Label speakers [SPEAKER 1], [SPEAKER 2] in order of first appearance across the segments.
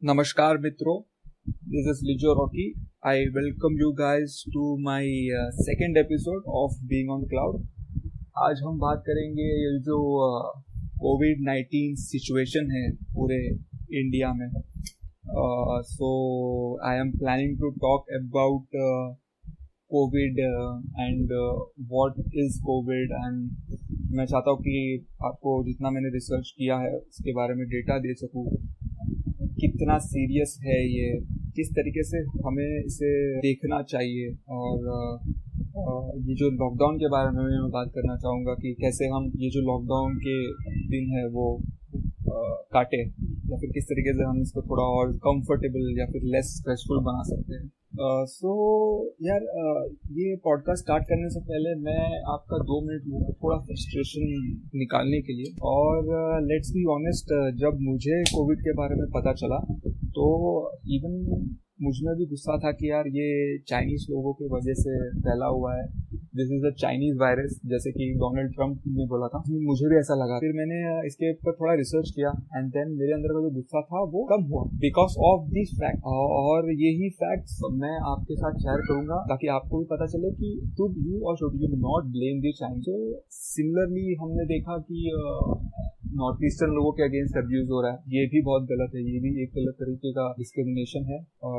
[SPEAKER 1] Namaskar mitro, this is Lijo Rocky. I welcome you guys to my second episode of Being on Cloud. आज हम बात करेंगे ये जो कोविड-19 सिचुएशन है पूरे इंडिया में. So I am planning to talk about COVID and what is COVID and मैं चाहता हूँ कि आपको जितना मैंने रिसर्च किया है उसके बारे में डेटा दे सकूँ. कितना सीरियस है ये, किस तरीके से हमें इसे देखना चाहिए और ये जो लॉकडाउन के बारे में मैं बात करना चाहूँगा कि कैसे हम ये जो लॉकडाउन के दिन है वो काटे या फिर किस तरीके से हम इसको थोड़ा और कंफर्टेबल या फिर लेस स्ट्रेसफुल बना सकते हैं. सो यार ये पॉडकास्ट स्टार्ट करने से पहले मैं आपका 2 मिनट लूँगा थोड़ा फ्रस्ट्रेशन निकालने के लिए. और लेट्स बी ऑनेस्ट, जब मुझे कोविड के बारे में पता चला तो इवन मुझ में भी गुस्सा था कि यार ये चाइनीज लोगों की वजह से फैला हुआ है, this is a Chinese virus, जैसे कि डोनाल्ड ट्रंप ने बोला था. मुझे भी ऐसा लगा. फिर मैंने इसके ऊपर थोड़ा रिसर्च किया एंड देन मेरे अंदर का जो गुस्सा था वो कम हुआ बिकॉज ऑफ दिस फैक्ट. और यही फैक्ट्स मैं आपके साथ शेयर करूंगा ताकि आपको भी पता चले कि यू और should you not blame the Chinese. तो सिमिलरली हमने देखा कि नॉर्थ ईस्टर्न लोगों के अगेंस्ट अब्यूज हो रहा है. ये भी बहुत गलत है, ये भी एक गलत तरीके का डिस्क्रिमिनेशन है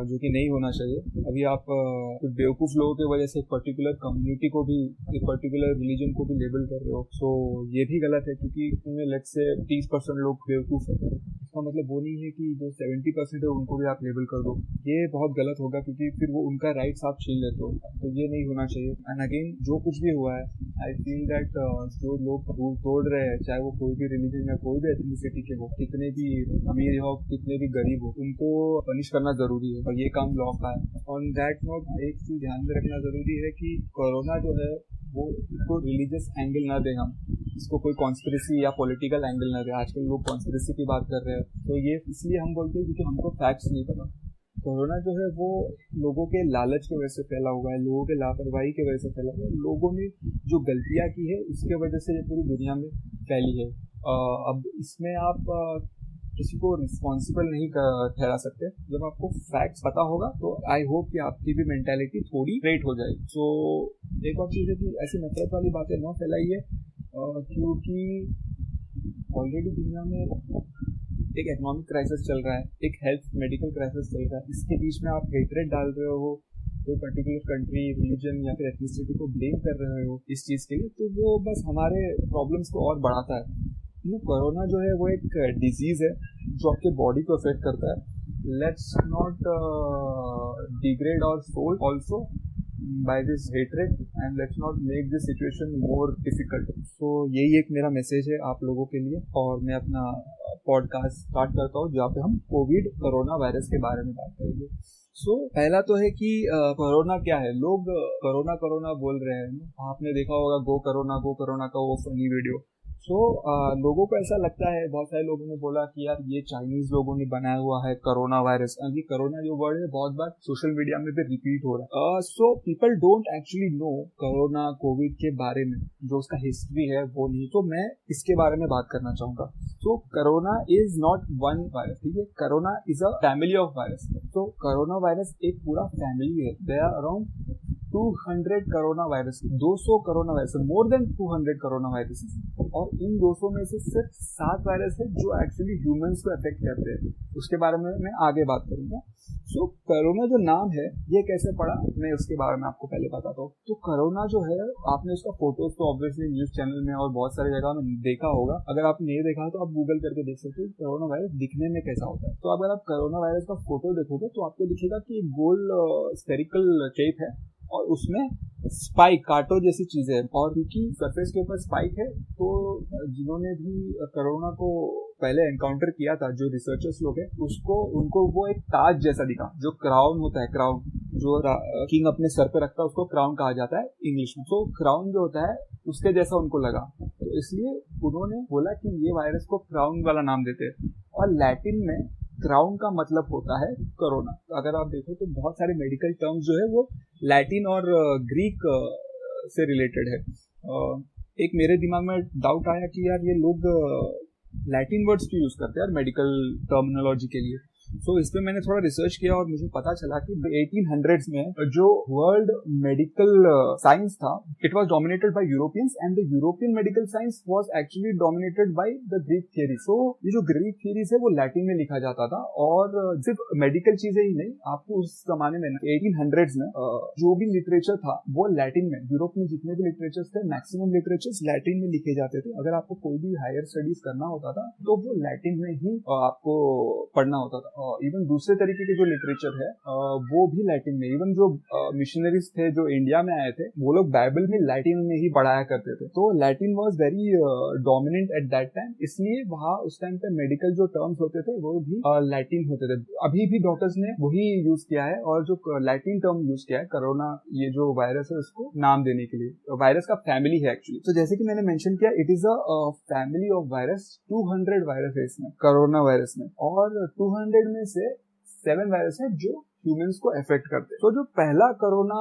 [SPEAKER 1] जो कि नहीं होना चाहिए. अभी आप कुछ बेवकूफ लोगों की वजह से एक पर्टिकुलर कम्युनिटी को भी, एक पर्टिकुलर रिलीजन को भी लेबल कर रहे हो. सो ये भी गलत है क्योंकि इसमें लेट्स से 30% लोग बेवकूफ है, इसका मतलब वो नहीं है कि जो 70% है उनको भी आप लेबल कर दो. ये बहुत गलत होगा क्योंकि फिर वो उनका राइट्स आप छीन लेते हो. तो ये नहीं होना चाहिए. एंड अगेन जो कुछ भी हुआ है आई फील दैट जो लोग रूल तोड़ रहे हैं, चाहे वो कोई भी रिलीजन या कोई भी एथनिसिटी के हो, कितने भी अमीर हो कितने भी गरीब हो, उनको पनिश करना जरूरी है और ये काम लॉ का है. ऑन दैट नोट एक चीज ध्यान में रखना जरूरी है कि कोरोना जो है वो इसको रिलीजियस एंगल ना दे, हम इसको कोई कॉन्स्पिरेसी या पॉलिटिकल एंगल ना दे. आजकल लोग कॉन्स्पिरेसी की बात कर रहे हैं तो ये इसलिए हम बोलते हैं क्योंकि हमको फैक्ट्स नहीं पता. कोरोना जो है वो लोगों के लालच की वजह से फैला हुआ है, लोगों के लापरवाही की वजह से फैला हुआ है, लोगों ने जो गलतियां की है उसके वजह से ये पूरी दुनिया में फैली है. अब इसमें आप किसी को रिस्पॉन्सिबल नहीं ठहरा सकते. जब आपको फैक्ट्स पता होगा तो आई होप कि आपकी भी मेंटालिटी थोड़ी स्ट्रेट हो जाएगी. सो एक और चीज़ है कि ऐसी नफरत वाली बातें न फैलाइए क्योंकि ऑलरेडी दुनिया में एक इकोनॉमिक क्राइसिस चल रहा है, एक हेल्थ मेडिकल क्राइसिस चल रहा है. इसके बीच में आप हेटरेट डाल रहे हो कोई पर्टिकुलर कंट्री, रिलीजन या फिर एथनिसिटी को ब्लेम कर रहे हो इस चीज़ के लिए, तो वो बस हमारे प्रॉब्लम्स को और बढ़ाता है. कोरोना जो है वो एक डिजीज है जो आपके बॉडी को अफेक्ट करता है. Let's not degrade our soul also by this hatred and let's not make this situation more difficult. So यही एक मेरा मैसेज है आप लोगों के लिए और मैं अपना पॉडकास्ट स्टार्ट करता हूँ जहाँ पे हम कोविड कोरोना वायरस के बारे में बात करेंगे. सो पहला तो है कि कोरोना क्या है. लोग कोरोना कोरोना बोल रहे हैं. आपने देखा होगा गो कोरोना का वो फनी वीडियो. सो लोगों को ऐसा लगता है, बहुत सारे लोगों ने बोला कि यार ये चाइनीज लोगों ने बनाया हुआ है कोरोना वायरस. अभी कोरोना जो वर्ड है बहुत बार सोशल मीडिया में भी रिपीट हो रहा है. So people don't actually know corona covid के बारे में, जो उसका हिस्ट्री है वो नहीं. तो मैं इसके बारे में बात करना चाहूंगा. So corona is not one virus, ठीक है. Corona is a family of virus. तो कोरोना वायरस एक पूरा फैमिली है. There are around 200 corona virus, 200 corona virus, more than 200 corona virus. और इन 200 में से सिर्फ 7 वायरस है जो एक्चुअली ह्यूमंस को अफेक्ट करते हैं. उसके बारे में मैं आगे बात करूंगा. सो कोरोना जो नाम है ये कैसे पड़ा, मैं उसके बारे में आपको पहले बताता हूँ. तो कोरोना जो है आपने उसका फोटोज तो ऑब्वियसली न्यूज चैनल में और बहुत सारी जगह में देखा होगा. अगर आपने नहीं देखा तो आप गूगल करके देख सकते हो कोरोना वायरस दिखने में कैसा होता है. तो अगर आप कोरोना वायरस का फोटो देखोगे तो आपको दिखेगा कि एक गोल स्फेरिकल शेप है और उसमें स्पाइक कांटों जैसी चीजें हैं. और क्योंकि सरफेस के ऊपर स्पाइक है तो जिन्होंने भी कोरोना को पहले एनकाउंटर किया था, जो रिसर्चर्स लोग हैं, उनको वो एक ताज जैसा दिखा, जो क्राउन होता है, क्राउन जो किंग अपने सर पे रखता है उसको क्राउन कहा जाता है इंग्लिश में. तो क्राउन जो होता है उसके जैसा उनको लगा, तो इसलिए उन्होंने बोला कि ये वायरस को क्राउन वाला नाम देते हैं. और लैटिन में क्राउन का मतलब होता है कोरोना. अगर आप देखो तो बहुत सारे मेडिकल टर्म्स जो है वो लैटिन और ग्रीक से रिलेटेड है. एक मेरे दिमाग में डाउट आया कि यार ये लोग लैटिन वर्ड्स क्यों यूज करते हैं यार मेडिकल टर्मिनोलॉजी के लिए. सो इस पे मैंने थोड़ा रिसर्च किया और मुझे पता चला कि 1800s में जो वर्ल्ड मेडिकल साइंस था, it was dominated by Europeans and the European medical science was actually dominated by the Greek theory. So ये जो ग्रीक थियरीज है वो लैटिन में लिखा जाता था, और सिर्फ मेडिकल चीजें ही नहीं, आपको उस जमाने में 1800s में जो भी लिटरेचर था वो लैटिन में, यूरोप में जितने भी लिटरेचर्स थे मैक्सिमम लिटरेचर्स लैटिन में लिखे जाते थे। अगर आपको कोई भी हायर स्टडीज करना होता था तो वो लैटिन में ही आपको पढ़ना होता था। इवन दूसरे तरीके के जो लिटरेचर है वो भी लैटिन में, इवन जो मिशनरीज थे जो इंडिया में आए थे वो लोग बाइबल भी लैटिन में ही पढ़ाया करते थे। तो Latin was very dominant at that time, इसलिए वहाँ उस टाइम पे मेडिकल जो टर्म्स होते थे वो भी लैटिन होते थे। अभी भी डॉक्टर्स ने वही यूज किया है, और जो लैटिन टर्म यूज किया है कोरोना, ये जो वायरस है उसको नाम देने के लिए। वायरस का फैमिली है एक्चुअली। तो जैसे कि मैंने मेंशन किया, it is a family of virus. 200 virus है इसमें, कोरोना वायरस में, और 200 में से 7 वायरस है जो ह्यूमंस को अफेक्ट करते हैं। तो जो पहला कोरोना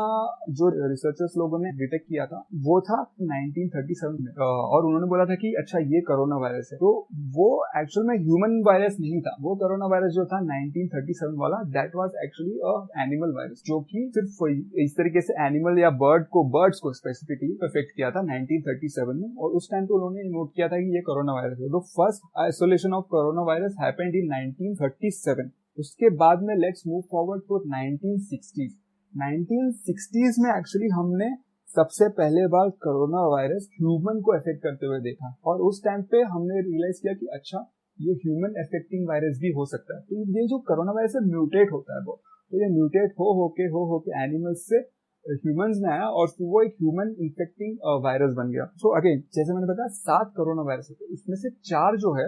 [SPEAKER 1] जो रिसर्चर्स लोगों ने डिटेक्ट किया था वो था 1937 में, और उन्होंने बोला था कि अच्छा ये कोरोना वायरस है। तो वो एक्चुअल में ह्यूमन वायरस नहीं था, वो कोरोना वायरस जो था 1937 वाला, that was actually a animal virus, जो कि सिर्फ इस तरीके से एनिमल या बर्ड्स को स्पेसिफिकली अफेक्ट किया था 1937 में। और उस टाइम पे उन्होंने नोट किया था कि ये कोरोना वायरस है। तो first isolation of corona virus happened in 1937। उसके बाद में let's move forward to 1960s। 1960s में एक्चुअली हमने सबसे पहले बार कोरोना वायरस ह्यूमन को अफेक्ट करते हुए देखा, और उस टाइम पे हमने रियलाइज किया कि अच्छा ये ह्यूमन अफेक्टिंग वायरस भी हो सकता है। तो ये जो कोरोना वायरस है म्यूटेट होता है वो, तो ये म्यूटेट हो के एनिमल्स से ह्यूमंस में आया, और फिर वो एक ह्यूमन इन्फेक्टिंग वायरस बन गया। सो अगेन जैसे मैंने बताया 7 कोरोना वायरस होते हैं, उसमें से 4 जो है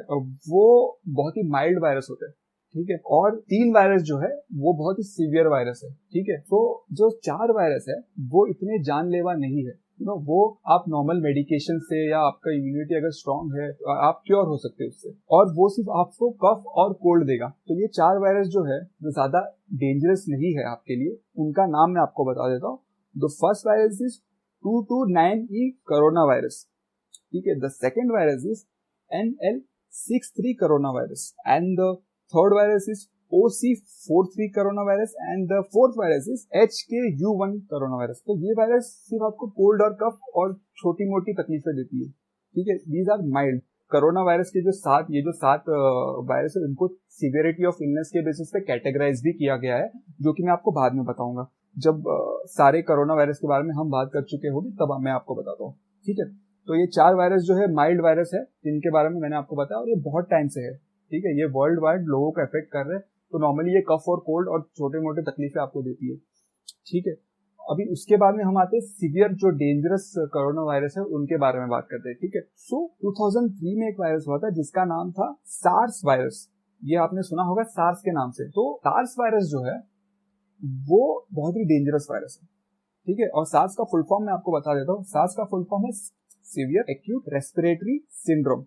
[SPEAKER 1] वो बहुत ही माइल्ड वायरस होते हैं, ठीक है, और 3 वायरस जो है वो बहुत ही सीवियर वायरस है, ठीक है। तो जो 4 वायरस है वो इतने जानलेवा नहीं है, वो आप नॉर्मल मेडिकेशन से या आपका इम्यूनिटी अगर स्ट्रांग है तो आप क्योर हो सकते हैं उससे, और वो सिर्फ आपको कफ और कोल्ड देगा। तो ये 4 वायरस जो है वो ज्यादा डेंजरस नहीं है आपके लिए, उनका नाम मैं आपको बता देता हूँ। The first virus is 229E corona virus, ठीक है। The second virus is NL63 corona virus, and the third virus is OC43 corona virus, and the fourth virus is HKU1 corona virus. तो ये वायरस सिर्फ आपको cold और कफ और छोटी मोटी तकलीफें देती है, ठीक है। These are mild. Corona virus के जो 7 वायरस है उनको सीवियरिटी ऑफ इलनेस के बेसिस पे कैटेगराइज भी किया गया है, जो कि मैं आपको बाद में बताऊंगा। जब सारे कोरोना वायरस के बारे में हम बात कर चुके होंगे तब मैं आपको बताता हूँ, ठीक है। तो ये 4 वायरस जो है माइल्ड वायरस है, जिनके बारे में मैंने आपको बताया, और ये बहुत टाइम से है, ठीक है। ये वर्ल्ड वाइड लोगों को अफेक्ट कर रहे हैं। तो नॉर्मली ये कफ और कोल्ड और छोटे मोटे तकलीफें आपको देती है, ठीक है। अभी उसके बाद में हम आते हैं सीवियर जो डेंजरस कोरोना वायरस है उनके बारे में बात करते हैं, ठीक है। सो 2003 में एक वायरस हुआ था जिसका नाम था सार्स वायरस। ये आपने सुना होगा सार्स के नाम से। तो सार्स वायरस जो है वो बहुत ही डेंजरस वायरस है, ठीक है। और सार्स का फुल फॉर्म मैं आपको बता देता हूँ। सार्स का फुल फॉर्म है सीवियर एक्यूट रेस्पिरेटरी सिंड्रोम।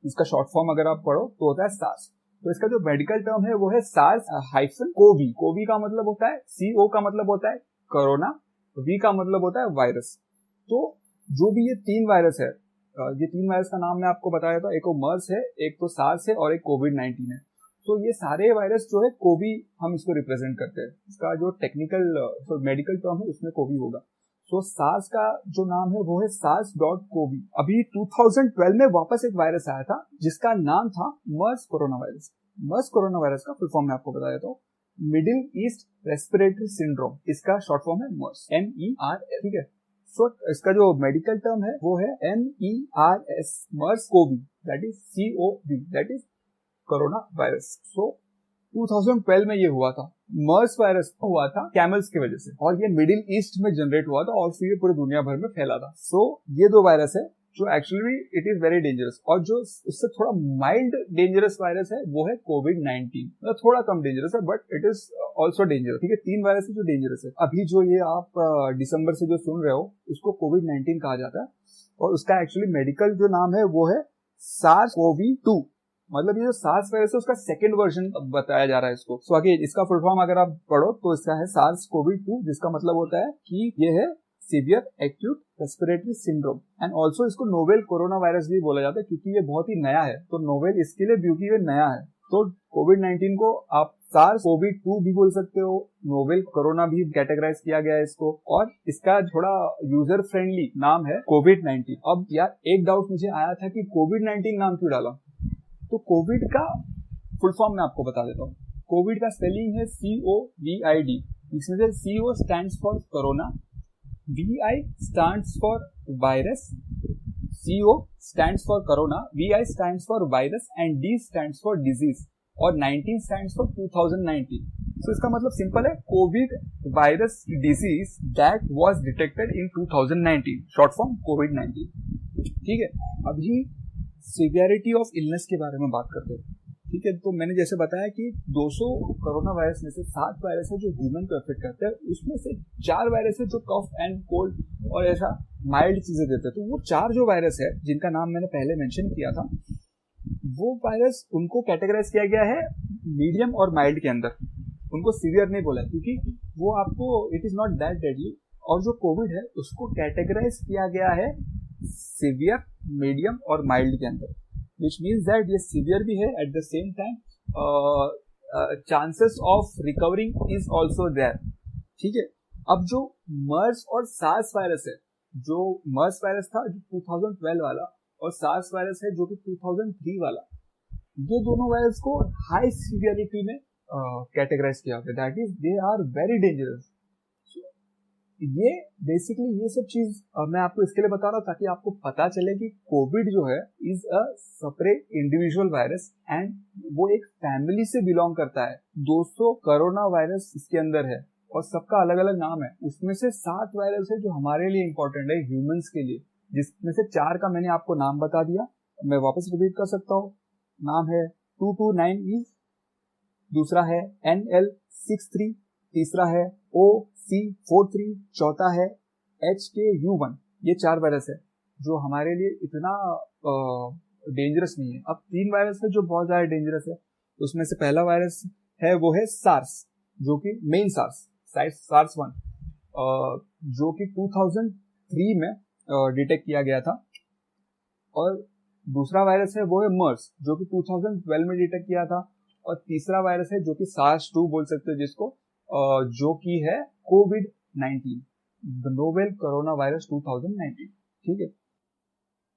[SPEAKER 1] इसका शॉर्ट फॉर्म अगर आप पढ़ो तो होता है सार्स। तो इसका जो मेडिकल टर्म है वो है सार्स हाइफन कोवी। कोवी का मतलब होता है, CO का मतलब होता है कोरोना, V का मतलब होता है वायरस। तो जो भी ये 3 वायरस है, ये 3 वायरस का नाम मैं आपको बताया था। एक तो मर्स है, एक तो सार्स है, और एक कोविड-19 है। तो ये सारे वायरस जो है कोवी हम इसको रिप्रेजेंट करते हैं। इसका जो टेक्निकल मेडिकल टर्म है उसमें कोवी होगा। तो सार्स का जो नाम है वो है SARS.CoV। अभी 2012 में वापस एक वायरस आया था जिसका नाम था मर्स कोरोना वायरस। मर्स कोरोना वायरस का फुल फॉर्म मैं आपको बता देता हूँ, मिडिल ईस्ट रेस्पिरेटरी सिंड्रोम। इसका शॉर्ट फॉर्म है मर्स, MERS, ठीक है। सो इसका जो मेडिकल टर्म है वो है MERS, MERS CoV, that is COV, that is corona virus. So 2012 में ये हुआ था। मर्स वायरस हुआ था कैमल्स की वजह से, और ये मिडिल ईस्ट में जनरेट हुआ था और फिर ये पूरे दुनिया भर में फैला था। सो ये 2 वायरस है जो actually it is very dangerous, और जो उससे थोड़ा माइल्ड डेंजरस वायरस है वो है कोविड-19। मतलब थोड़ा कम डेंजरस है but it is also dangerous, ठीक है। 3 वायरस है जो डेंजरस है। अभी जो ये आप दिसंबर से जो सुन रहे हो उसको कोविड-19 कहा जाता है, और उसका एक्चुअली मेडिकल जो नाम है वो है SARS-CoV-2। मतलब ये जो सार्स वायरस है उसका सेकंड वर्जन बताया जा रहा है इसको। सो आगे इसका फुल फॉर्म अगर आप पढ़ो तो इसका है SARS-CoV-2, जिसका मतलब होता है कि ये है severe acute respiratory syndrome. And also इसको नोवेल कोरोना वायरस भी बोला जाता है क्योंकि ये बहुत ही नया है। तो नोवेल इसके लिए क्योंकि ये नया है, तो कोविड-19 को आप सार्स कोविड 2 भी बोल सकते हो, नोवेल कोरोना भी कैटेगराइज किया गया है इसको, और इसका थोड़ा यूजर फ्रेंडली नाम है कोविड-19। अब यार एक डाउट मुझे आया था कि कोविड-19 नाम क्यों डाला, तो कोविड का फुल फॉर्म मैं आपको बता देता हूँ। कोविड का स्पेलिंग है COVID, इसमें से CO stands for corona, VI stands for virus, CO stands for corona, VI stands for virus and D stands for disease और 19 stands for 2019। So इसका मतलब सिंपल है, Covid virus disease that was detected in 2019, short form कोविड-19। ठीक है, अभी severity of illness के बारे में बात करते हैं। ठीक है, तो मैंने जैसे बताया कि 200 कोरोना वायरस में से 7 वायरस है जो ह्यूमन को अफेक्ट करते हैं, उसमें से 4 वायरस है जो कफ एंड कोल्ड और ऐसा माइल्ड चीजें देते हैं। तो वो 4 जो वायरस है जिनका नाम मैंने पहले मेंशन किया था, वो वायरस उनको कैटेगराइज किया गया है मीडियम और माइल्ड के अंदर, उनको सीवियर नहीं बोला क्योंकि वो आपको it is not that deadly. और जो कोविड है उसको कैटेगराइज किया गया है सीवियर, मीडियम और माइल्ड के अंदर, which means that ये सीवियर भी है, at the same time chances of recovering is also there। ठीक है, अब जो मर्स और सार्स वायरस है, जो मर्स वायरस था जो 2012 वाला और सार्स वायरस है जो कि 2003 वाला, ये दोनों वायरस को हाई सीवियरिटी में कैटेगराइज किया गया, that is they are very dangerous. ये बेसिकली ये सब चीज मैं आपको इसके लिए बता रहा हूँ ताकि आपको पता चले कि कोविड जो है is a separate individual virus and वो एक फैमिली से बिलोंग करता है। 200 कोरोना वायरस इसके अंदर है और सबका अलग अलग नाम है। उसमें से 7 वायरस है जो हमारे लिए इंपॉर्टेंट है, ह्यूमंस के लिए, जिसमें से 4 का मैंने आपको नाम बता दिया। मैं वापस रिपीट कर सकता हूँ। नाम है 229E, दूसरा है NL63, तीसरा है OC43, चौथा है HKU1। ये 4 वायरस है जो हमारे लिए इतना डेंजरस नहीं है। अब 3 वायरस है जो बहुत ज्यादा डेंजरस है। उसमें से पहला वायरस है वो है सार्स, जो कि मेन सार्स 1, जो कि 2003 में डिटेक्ट किया गया था। और दूसरा वायरस है वो है मर्स, जो कि 2012 में डिटेक्ट किया था। और तीसरा वायरस है जो कि सार्स 2 बोल सकते हो जिसको, जो कि है कोविड-19, द नोवेल कोरोना वायरस 2019। ठीक है,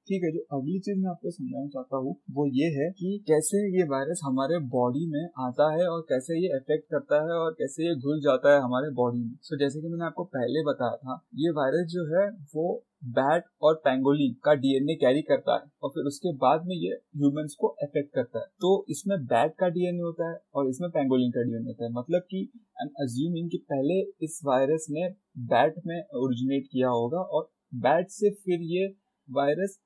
[SPEAKER 1] ठीक है। जो अगली चीज मैं आपको समझाना चाहता हूँ वो ये है कि कैसे ये वायरस हमारे बॉडी में आता है और कैसे ये इफेक्ट करता है और कैसे ये घुल जाता है हमारे बॉडी में। सो जैसे कि मैंने आपको पहले बताया था, ये वायरस जो है वो बैट और पेंगोलिन का डीएनए कैरी करता है और फिर उसके बाद में ये ह्यूमंस को अफेक्ट करता है। तो इसमें बैट का डीएनए होता है और इसमें पेंगोलिन का डीएनए होता है। मतलब कि आई एम अज्यूमिंग कि पहले इस वायरस ने बैट में ओरिजिनेट किया होगा और बैट से फिर ये वायरस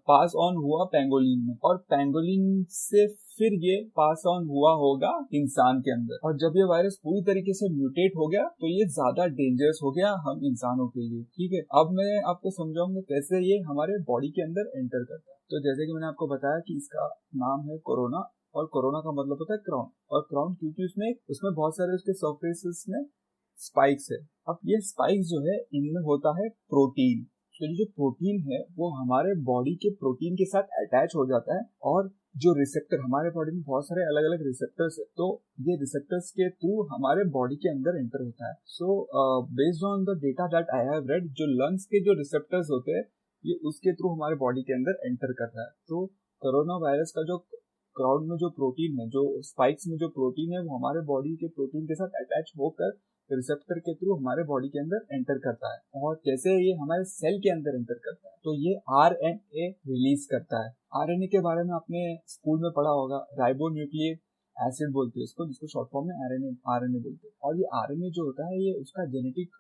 [SPEAKER 1] पास ऑन हुआ पेंगोलिन में और पेंगोलिन से फिर ये पास ऑन हुआ होगा इंसान के अंदर। और जब ये वायरस पूरी तरीके से म्यूटेट हो गया तो ये ज्यादा डेंजरस हो गया हम इंसानों के लिए। ठीक है, अब मैं आपको समझाऊंगा कैसे ये हमारे बॉडी के अंदर एंटर करता है। तो जैसे कि मैंने आपको बताया कि इसका नाम है कोरोना और कोरोना का मतलब होता है क्राउन। और क्राउन क्योंकि उसमें बहुत सारे उसके सरफेसेस में स्पाइक्स है। अब ये स्पाइक्स जो है इनमें होता है प्रोटीन। तो जो प्रोटीन है वो हमारे बॉडी के प्रोटीन के साथ अटैच हो जाता है और जो रिसेप्टर, हमारे बॉडी में बहुत सारे अलग अलग रिसेप्टर्स है, तो ये रिसेप्टर्स के थ्रू हमारे बॉडी के अंदर एंटर होता है। So based on the data that I have read, जो लंग्स के जो रिसेप्टर्स होते हैं ये उसके थ्रू हमारे बॉडी के अंदर एंटर करता है। तो कोरोना वायरस का जो क्राउन में जो प्रोटीन है, जो स्पाइक्स में जो प्रोटीन है, वो हमारे बॉडी के प्रोटीन के साथ अटैच होकर रिसेप्टर के थ्रू हमारे बॉडी के अंदर एंटर करता है। और जैसे ये हमारे सेल के अंदर एंटर करता है तो ये आरएनए रिलीज करता है। आरएनए के बारे में आपने स्कूल में पढ़ा होगा, राइबो न्यूक्लिक एसिड बोलते हैं इसको, जिसको शॉर्ट फॉर्म में आरएनए बोलते हैं। और ये आरएनए जो होता है ये उसका जेनेटिक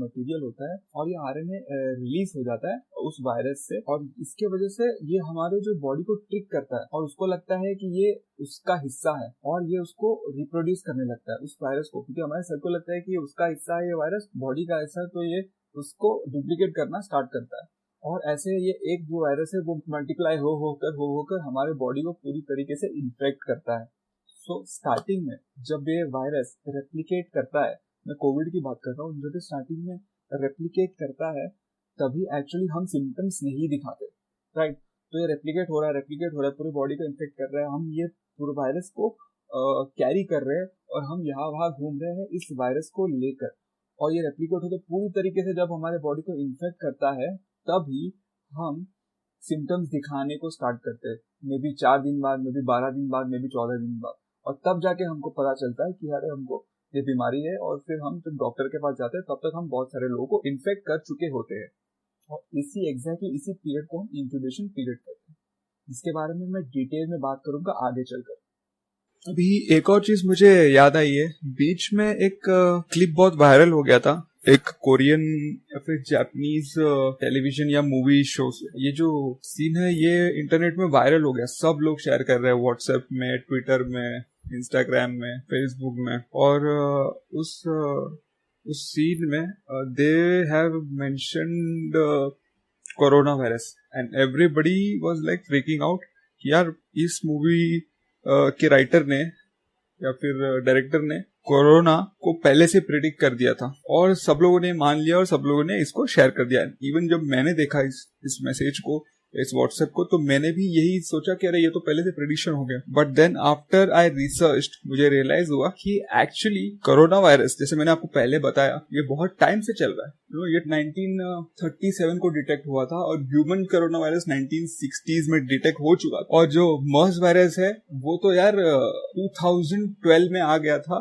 [SPEAKER 1] मटेरियल होता है और ये आरएनए रिलीज हो जाता है उस वायरस से और इसके वजह से ये हमारे जो बॉडी को ट्रिक करता है और उसको लगता है कि ये उसका हिस्सा है और ये उसको रिप्रोड्यूस करने लगता है उस वायरस को, क्योंकि हमारे सर को लगता है कि ये उसका हिस्सा है, ये वायरस बॉडी का हिस्सा है, तो ये उसको डुप्लीकेट करना स्टार्ट करता है। और ऐसे ये एक जो वायरस है वो मल्टीप्लाई हो होकर हमारे बॉडी को पूरी तरीके से इन्फेक्ट करता है। सो स्टार्टिंग में जब ये वायरस रेप्लिकेट करता है, मैं कोविड की बात कर रहा हूँ, जब ये स्टार्टिंग में रेप्लिकेट करता है तभी एक्चुअली हम सिम्टम्स नहीं दिखाते, राइट। तो ये रेप्लिकेट हो रहा है, पूरी बॉडी को इन्फेक्ट कर रहा है, हम ये पूरे वायरस को कैरी कर रहे हैं और हम यहाँ वहाँ घूम रहे हैं इस वायरस को लेकर, और ये रेप्लिकेट होकर पूरी तरीके से जब हमारे बॉडी को इन्फेक्ट करता है तभी हम सिम्टम्स दिखाने को स्टार्ट करते हैं, मे बी 4 दिन बाद, मे बी 12 दिन बाद, मे बी 14 दिन बाद, और तब जाके हमको पता चलता है कि अरे हमको ये बीमारी है, और फिर हम जब डॉक्टर के पास जाते हैं तब तक हम बहुत सारे लोगों को इन्फेक्ट कर चुके होते हैं। और इसी पीरियड को हम इंक्यूबेशन पीरियड कहते हैं, जिसके बारे में मैं डिटेल में बात करूंगा आगे चलकर। अभी एक और चीज मुझे याद आई है, बीच में एक क्लिप बहुत वायरल हो गया था, एक कोरियन या फिर जापानीज टेलीविजन या मूवी शो से। ये जो सीन है ये इंटरनेट में वायरल हो गया, सब लोग शेयर कर रहे हैं व्हाट्सएप में, ट्विटर में, इंस्टाग्राम में, फेसबुक में, और उस सीन में they have mentioned corona virus and everybody was like freaking out कि यार इस मूवी के राइटर ने या फिर डायरेक्टर ने कोरोना को पहले से प्रेडिक्ट कर दिया था, और सब लोगों ने मान लिया और सब लोगों ने इसको शेयर कर दिया। इवन जब मैंने देखा इस मैसेज को, इस व्हाट्सएप को, तो मैंने भी यही सोचा कि अरे ये तो पहले से प्रेडिक्शन हो गया। But then after I researched मुझे रियलाइज हुआ कि एक्चुअली कोरोना वायरस, जैसे मैंने आपको पहले बताया, ये बहुत टाइम से चल रहा है। ये 1937 को डिटेक्ट हुआ था और ह्यूमन कोरोना वायरस 1960s में डिटेक्ट हो चुका था, और जो मर्स वायरस है वो तो यार 2012 में आ गया था,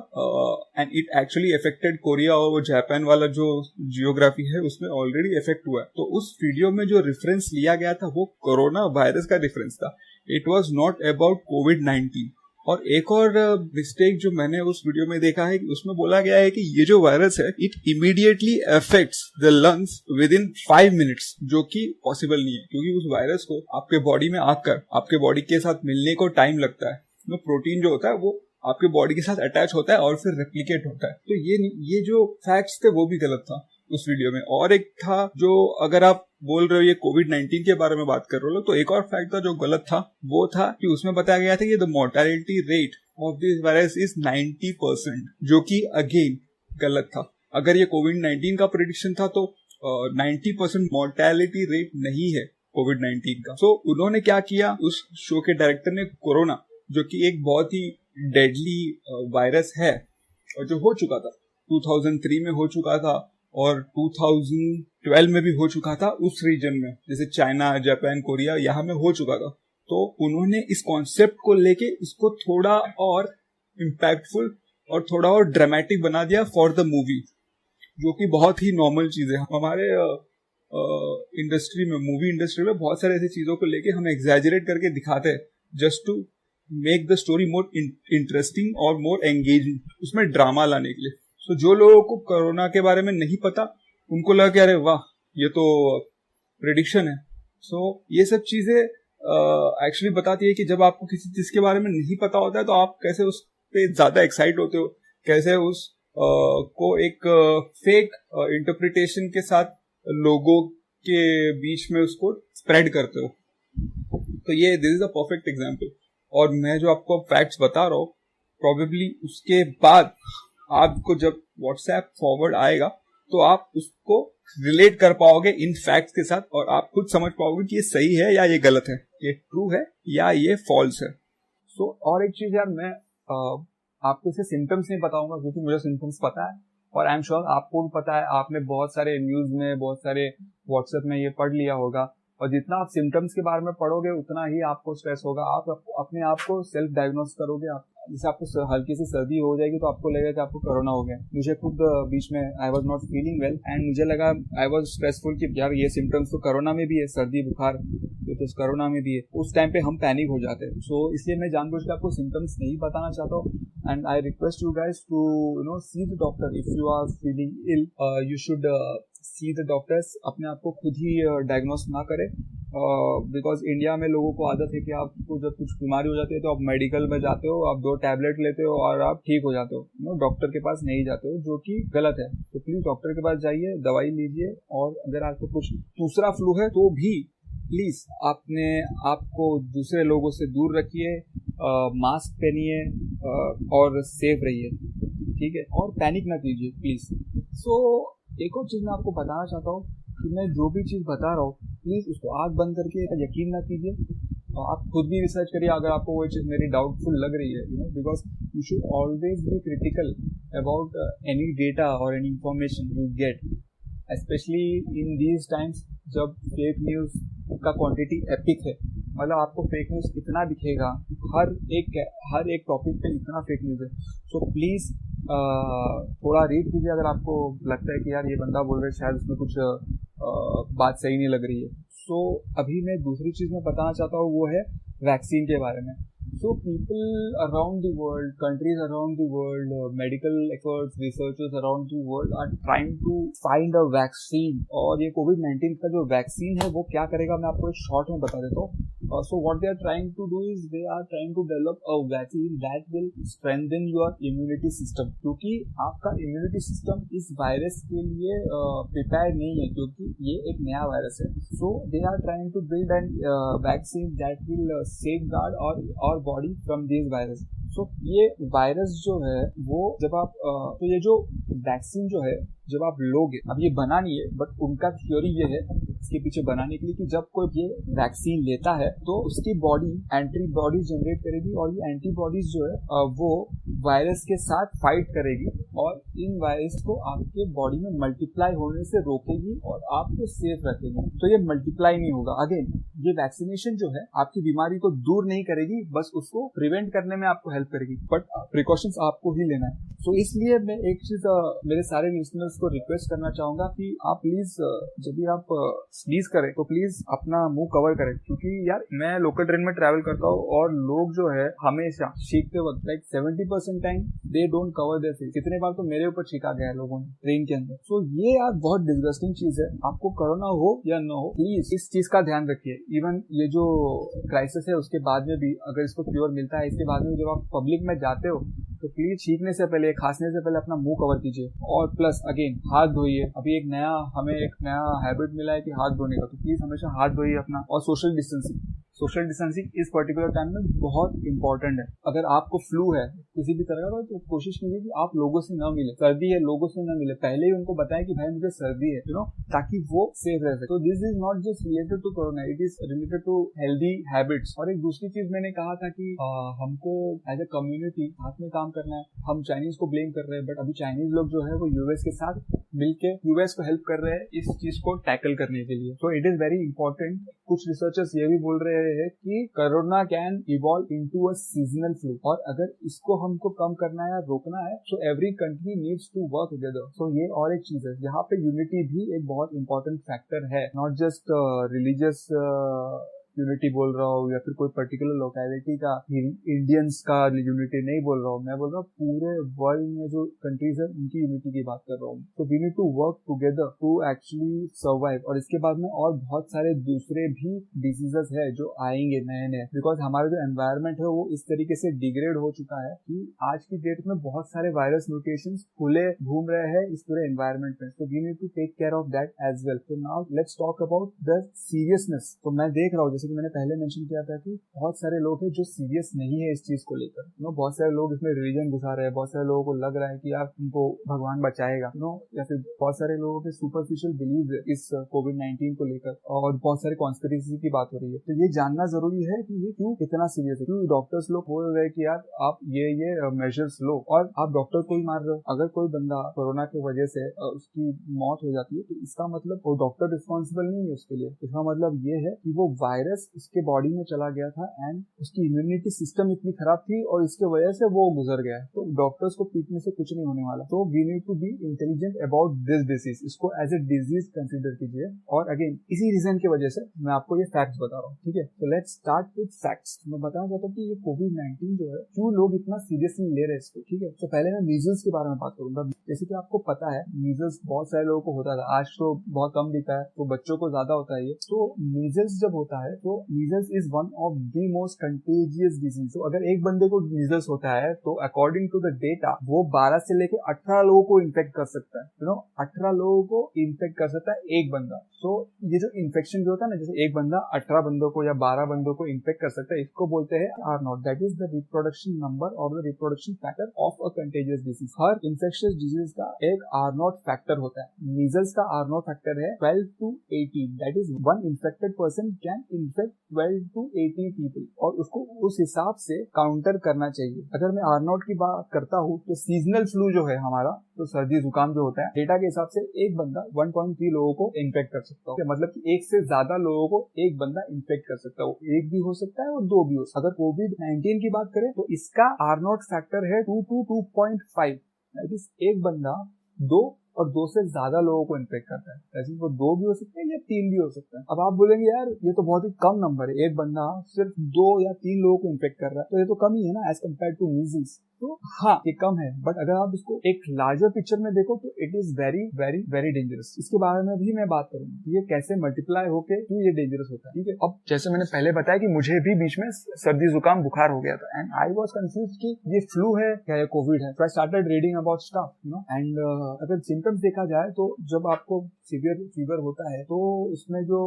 [SPEAKER 1] and it actually affected Korea, और वो जापान वाला जो जियोग्राफी है उसमें ऑलरेडी इफेक्ट हुआ है। तो उस वीडियो में जो रेफरेंस लिया गया था वो कोरोना वायरस का रेफरेंस था, इट वाज नॉट अबाउट कोविड-19। और एक और मिस्टेक जो मैंने उस वीडियो में देखा है कि उसमें बोला गया है कि ये जो वायरस है it immediately affects the lungs with in 5 minutes, जो कि पॉसिबल नहीं है, क्योंकि उस वायरस को आपके बॉडी में आकर आपके बॉडी के साथ मिलने को टाइम लगता है। तो प्रोटीन जो होता है वो आपके बॉडी के साथ अटैच होता है और फिर रेप्लिकेट होता है। तो ये जो फैक्ट्स थे वो भी गलत था उस वीडियो में। और एक था जो, अगर आप बोल रहे हो ये कोविड-19 के बारे में बात कर रहे हो, तो एक और फैक्ट था जो गलत था, वो था कि उसमें बताया गया था कि the mortality rate of this virus is 90%, जो कि अगेन गलत था। अगर ये कोविड-19 का प्रेडिक्शन था तो 90% मोर्टेलिटी रेट नहीं है कोविड-19 का। सो उन्होंने क्या किया, उस शो के डायरेक्टर ने कोरोना, जो कि एक बहुत ही डेडली वायरस है और जो हो चुका था 2003 में हो चुका था और 2012 में भी हो चुका था उस रीजन में, जैसे चाइना, जापान, कोरिया, यहाँ में हो चुका था। तो उन्होंने इस कॉन्सेप्ट को लेके इसको थोड़ा और इम्पैक्टफुल और थोड़ा और ड्रामेटिक बना दिया फॉर द मूवी, जो कि बहुत ही नॉर्मल चीज है। हमारे इंडस्ट्री में, मूवी इंडस्ट्री में बहुत सारे ऐसी चीजों को लेके हम एग्जैजरेट करके दिखाते हैं just to make the story more interesting और मोर एंगेजिंग, उसमें ड्रामा लाने के लिए। तो जो लोगों को कोरोना के बारे में नहीं पता उनको लगा कि अरे वाह ये तो प्रेडिक्शन है। सो ये सब चीजें एक्चुअली बताती है कि जब आपको किसी चीज के बारे में नहीं पता होता है तो आप कैसे उस पे ज्यादा एक्साइट होते हो, कैसे उस को एक फेक इंटरप्रिटेशन के साथ लोगों के बीच में उसको स्प्रेड करते हो। तो ये this is a perfect example. और मैं जो आपको फैक्ट्स बता रहा हूँ, प्रोबेबली उसके बाद आपको जब व्हाट्सएप फॉरवर्ड आएगा तो आप उसको रिलेट कर पाओगे इन फैक्ट्स के साथ, और आप खुद समझ पाओगे कि ये सही है या ये गलत है, ये ट्रू है या ये फॉल्स है। सो और एक चीज यार, मैं आपको इसे सिम्टम्स नहीं बताऊंगा क्योंकि मुझे सिम्टम्स पता है, और आई एम श्योर आपको भी पता है। आपने बहुत सारे न्यूज में, बहुत सारे व्हाट्सएप में ये पढ़ लिया होगा, और जितना आप सिम्टम्स के बारे में पढ़ोगे उतना ही आपको स्ट्रेस होगा। आप अपने आप को सेल्फ डायग्नोस करोगे। जैसे आपको हल्की सी सर्दी हो जाएगी तो आपको लगेगा कि आपको कोरोना हो गया। मुझे खुद बीच में I was not feeling well and मुझे लगा, आई वाज स्ट्रेसफुल कि यार ये सिम्टम्स तो कोरोना में भी है, सर्दी बुखार ये तो कोरोना में भी है। उस टाइम पे हम पैनिक हो जाते हैं। सो इसलिए मैं जानबूझ के आपको सिम्टम्स नहीं बताना चाहता हूँ, and I request you guys to see the doctor if you are feeling ill. You should see the doctors. अपने आप को खुद ही डायग्नोस ना करें, बिकॉज इंडिया में लोगों को आदत है कि आपको जब कुछ बीमारी हो जाती है तो आप मेडिकल में जाते हो, आप 2 टैबलेट लेते हो और आप ठीक हो जाते हो, डॉक्टर के पास नहीं जाते हो, जो कि गलत है। तो प्लीज डॉक्टर के पास जाइए, दवाई लीजिए, और अगर आपको कुछ दूसरा फ्लू है तो भी प्लीज अपने आपको दूसरे लोगों से दूर रखिए, मास्क पहनिए और सेफ रहिए, ठीक है, और पैनिक ना कीजिए प्लीज। सो एक और चीज मैं आपको बताना चाहता हूँ कि मैं जो भी चीज बता रहा हूँ प्लीज उसको आंख बंद करके यकीन ना कीजिए। आप खुद भी रिसर्च करिए अगर आपको वो चीज़ मेरी डाउटफुल लग रही है, because you should always be critical about any data और any information you get, especially in these times जब फेक न्यूज़ का क्वांटिटी एपिक है। मतलब आपको फेक न्यूज़ इतना दिखेगा, हर एक टॉपिक पे इतना फेक न्यूज़ है। सो प्लीज़ थोड़ा रीड कीजिए अगर आपको लगता है कि यार ये बंदा बोल रहा है शायद उसमें कुछ बात सही नहीं लग रही है। सो अभी मैं दूसरी चीज़ मैं बताना चाहता हूँ वो है वैक्सीन के बारे में। So people around the world, countries around the world, medical experts, researchers around the world are trying to find a vaccine। और ये COVID-19 का जो वैक्सीन है वो क्या करेगा मैं आपको एक शॉर्ट में बता देता हूँ। So what they are trying to do is they are trying to develop a vaccine that will strengthen your immunity system, क्योंकि आपका immunity system इस वायरस के लिए प्रिपेयर नहीं है, क्योंकि ये एक नया वायरस है। So they are trying to build an vaccine that will safeguard our body from these virus। So ये वायरस जो है वो जब आप तो ये जो वैक्सीन जो है जब आप लोगे, अब ये बना नहीं है बट उनका थ्योरी ये है इसके पीछे बनाने के लिए कि जब कोई ये वैक्सीन लेता है तो उसकी बॉडी एंटीबॉडीज जनरेट करेगी और ये एंटीबॉडीज जो है वो वायरस के साथ फाइट करेगी और इन वायरस को आपके बॉडी में मल्टीप्लाई होने से रोकेगी और आपको सेफ रखेगी। तो ये मल्टीप्लाई नहीं होगा। अगेन ये वैक्सीनेशन जो है आपकी बीमारी को दूर नहीं करेगी, बस उसको प्रिवेंट करने में आपको हेल्प करेगी, बट प्रिकॉशंस आपको ही लेना है। तो इसलिए मैं एक चीज मेरे सारे लिसनर्स को रिक्वेस्ट करना चाहूंगा कि आप प्लीज जब भी आप स्नीज करें तो प्लीज अपना मुंह कवर करें, क्योंकि यार मैं लोकल ट्रेन में ट्रैवल करता हूँ और लोग जो है हमेशा छींकते वक्त like 70% time they don't cover their face. कितने बार तो मेरे ऊपर छींका गया है लोगों ने ट्रेन के अंदर। सो ये यार बहुत डिस्गस्टिंग चीज है। आपको कोरोना हो या न हो प्लीज इस चीज का ध्यान रखिए। इवन ये जो क्राइसिस है उसके बाद में भी अगर इसको क्योर मिलता है, इसके बाद में जब आप पब्लिक में जाते हो तो प्लीज छींकने से पहले खांसने से पहले अपना मुंह कवर कीजिए और प्लस अगेन हाथ धोइए। अभी हमें एक नया हैबिट मिला है कि हाथ धोने का, तो प्लीज हमेशा हाथ धोइए अपना। और सोशल डिस्टेंसिंग इस पर्टिकुलर टाइम में बहुत इंपॉर्टेंट है। अगर आपको फ्लू है किसी भी तरह का तो कोशिश कीजिए कि आप लोगों से न मिले, सर्दी है लोगों से न मिले, पहले ही उनको बताएं कि भाई मुझे सर्दी है ताकि वो सेफ रह सके। तो this is not just related to corona, it is related to healthy habits. और एक दूसरी चीज मैंने कहा था कि हमको एज ए कम्युनिटी साथ में काम करना है। हम चाइनीज को ब्लेम कर रहे हैं बट अभी चाइनीज लोग जो है वो यूएस के साथ मिलके यूएस को हेल्प कर रहे हैं इस चीज को टैकल करने के लिए। तो इट इज वेरी इंपॉर्टेंट। कुछ रिसर्चर्स ये भी बोल रहे हैं कि corona can evolve into a seasonal flu, और अगर इसको हमको कम करना है या रोकना है तो every country needs to work together. So ये और एक चीज है, यहाँ पे यूनिटी भी एक बहुत इंपॉर्टेंट फैक्टर है। नॉट जस्ट रिलीजियस यूनिटी बोल रहा हूँ या फिर कोई पर्टिकुलर लोकेलिटी का इंडियंस का यूनिटी नहीं बोल रहा हूँ, मैं बोल रहा हूँ पूरे वर्ल्ड में जो कंट्रीज है उनकी यूनिटी की बात कर रहा हूँ। तो we need to work together to actually survive. और इसके बाद में और बहुत सारे दूसरे भी डिजीजेस है जो आएंगे नए, बिकॉज हमारा जो एनवायरमेंट है वो इस तरीके से डिग्रेड हो चुका है कि आज की डेट में बहुत सारे वायरस म्यूटेशंस खुले घूम रहे हैं इस पूरे एनवायरमेंट में। तो we need to take care of that as well. तो now let's talk about the seriousness. तो मैं देख रहा हूँ जैसे कि मैंने पहले मेंशन किया था कि बहुत सारे लोग हैं जो सीरियस नहीं है इस चीज को लेकर। बहुत सारे लोग इसमें रिलीजन घुसा रहे हैं, बहुत सारे लोगों को लग रहा है कि यार उनको भगवान बचाएगा या फिर बहुत सारे लोगों के सुपरफिशियल बिलीव है इस कोविड-19 को लेकर, और बहुत सारे कॉन्स्पिरेसी की बात हो रही है। तो ये जानना जरूरी है कि ये क्यों इतना सीरियस है, क्यों डॉक्टर्स लोग बोल रहे हैं कि यार आप ये मेजर्स लो और आप डॉक्टर को ही मार रहे हो। अगर कोई बंदा कोरोना की वजह से उसकी मौत हो जाती है तो इसका मतलब वो डॉक्टर रिस्पॉन्सिबल नहीं है उसके लिए। इसका मतलब ये है कि वो वायरस उसके बॉडी में चला गया था एंड उसकी इम्यूनिटी सिस्टम इतनी खराब थी और इसके वजह से वो गुजर गया। तो डॉक्टर्स को पीटने से कुछ नहीं होने वाला। तो we need to be intelligent about this disease, इसको एज ए डिजीज कंसिडर कीजिए। और अगेन इसी रीजन की वजह से मैं आपको ये फैक्ट्स बता रहा हूँ, ठीक है। तो लेट्स स्टार्ट विद फैक्ट्स। मैं बताना चाहता हूँ कि ये कोविड-19 जो है क्यों लोग इतना सीरियसली ले रहे हैं इसको, ठीक है। तो पहले मैं मीजल्स के बारे में बात करूंगा। जैसे कि आपको पता है मीजल्स बहुत सारे लोगों को होता था, आज तो बहुत कम दिखा है, तो बच्चों को ज्यादा होता है ये। तो मीजल्स जब होता है तो measles is one of the most contagious disease. तो अगर एक बंदे को मीजल्स होता है तो अकॉर्डिंग टू द डेटा वो 12 से लेके 18 लोगों को इन्फेक्ट कर सकता है। 18 लोगों को इन्फेक्ट कर सकता है एक बंदा। तो ये जो इन्फेक्शन जो होता है ना, जैसे एक बंदा 18 बंदों को या 12 बंदों को इन्फेक्ट कर सकता है, इसको बोलते हैं R naught. That is the reproduction number और the reproduction factor of a contagious disease. हर इन्फेक्शियस डिजीज का एक आर नॉट फैक्टर होता है। मीजल्स का आर नॉट फैक्टर है 12 to 18। That is one infected person can infect 12 to 18 people और उसको उस हिसाब से काउंटर करना चाहिए। अगर मैं आर नॉट की बात करता हूँ तो सीजनल फ्लू जो है हमारा, तो सर्दी जुकाम जो होता है, डेटा के हिसाब से एक बंदा 1.3 लोगों को इन्फेक्ट कर सकता है। मतलब कि एक से ज्यादा लोगों को एक बंदा इन्फेक्ट कर सकता है। वो एक भी हो सकता है और दो भी हो सकता है। अगर कोविड-19 की बात करें तो इसका आर नॉट फैक्टर है 2 to 2.5। एक बंदा दो और दो से ज्यादा लोगों को इन्फेक्ट करता है। ऐसे वो दो भी हो सकते हैं या तीन भी हो सकता है। अब आप बोलेंगे यार ये तो बहुत ही कम नंबर है, एक बंदा सिर्फ 2 या 3 लोगों को इन्फेक्ट कर रहा है, तो ये तो कम ही है ना एज कम्पेयर टू मीजल्स। तो हाँ ये कम है, बट अगर आप इसको एक लार्जर पिक्चर में देखो तो it is very very very dangerous. इसके बारे में भी मैं बात करूंगा, ये कैसे मल्टीप्लाई होके क्यों ये डेंजरस होता है। ठीक है, अब जैसे मैंने पहले बताया कि मुझे भी बीच में सर्दी जुकाम बुखार हो गया था एंड आई वाज कंफ्यूज्ड कि ये फ्लू है क्या ये कोविड है। So I started reading about stuff and अगर सिम्टम्स देखा जाए तो जब आपको सीवियर फीवर होता है तो उसमें जो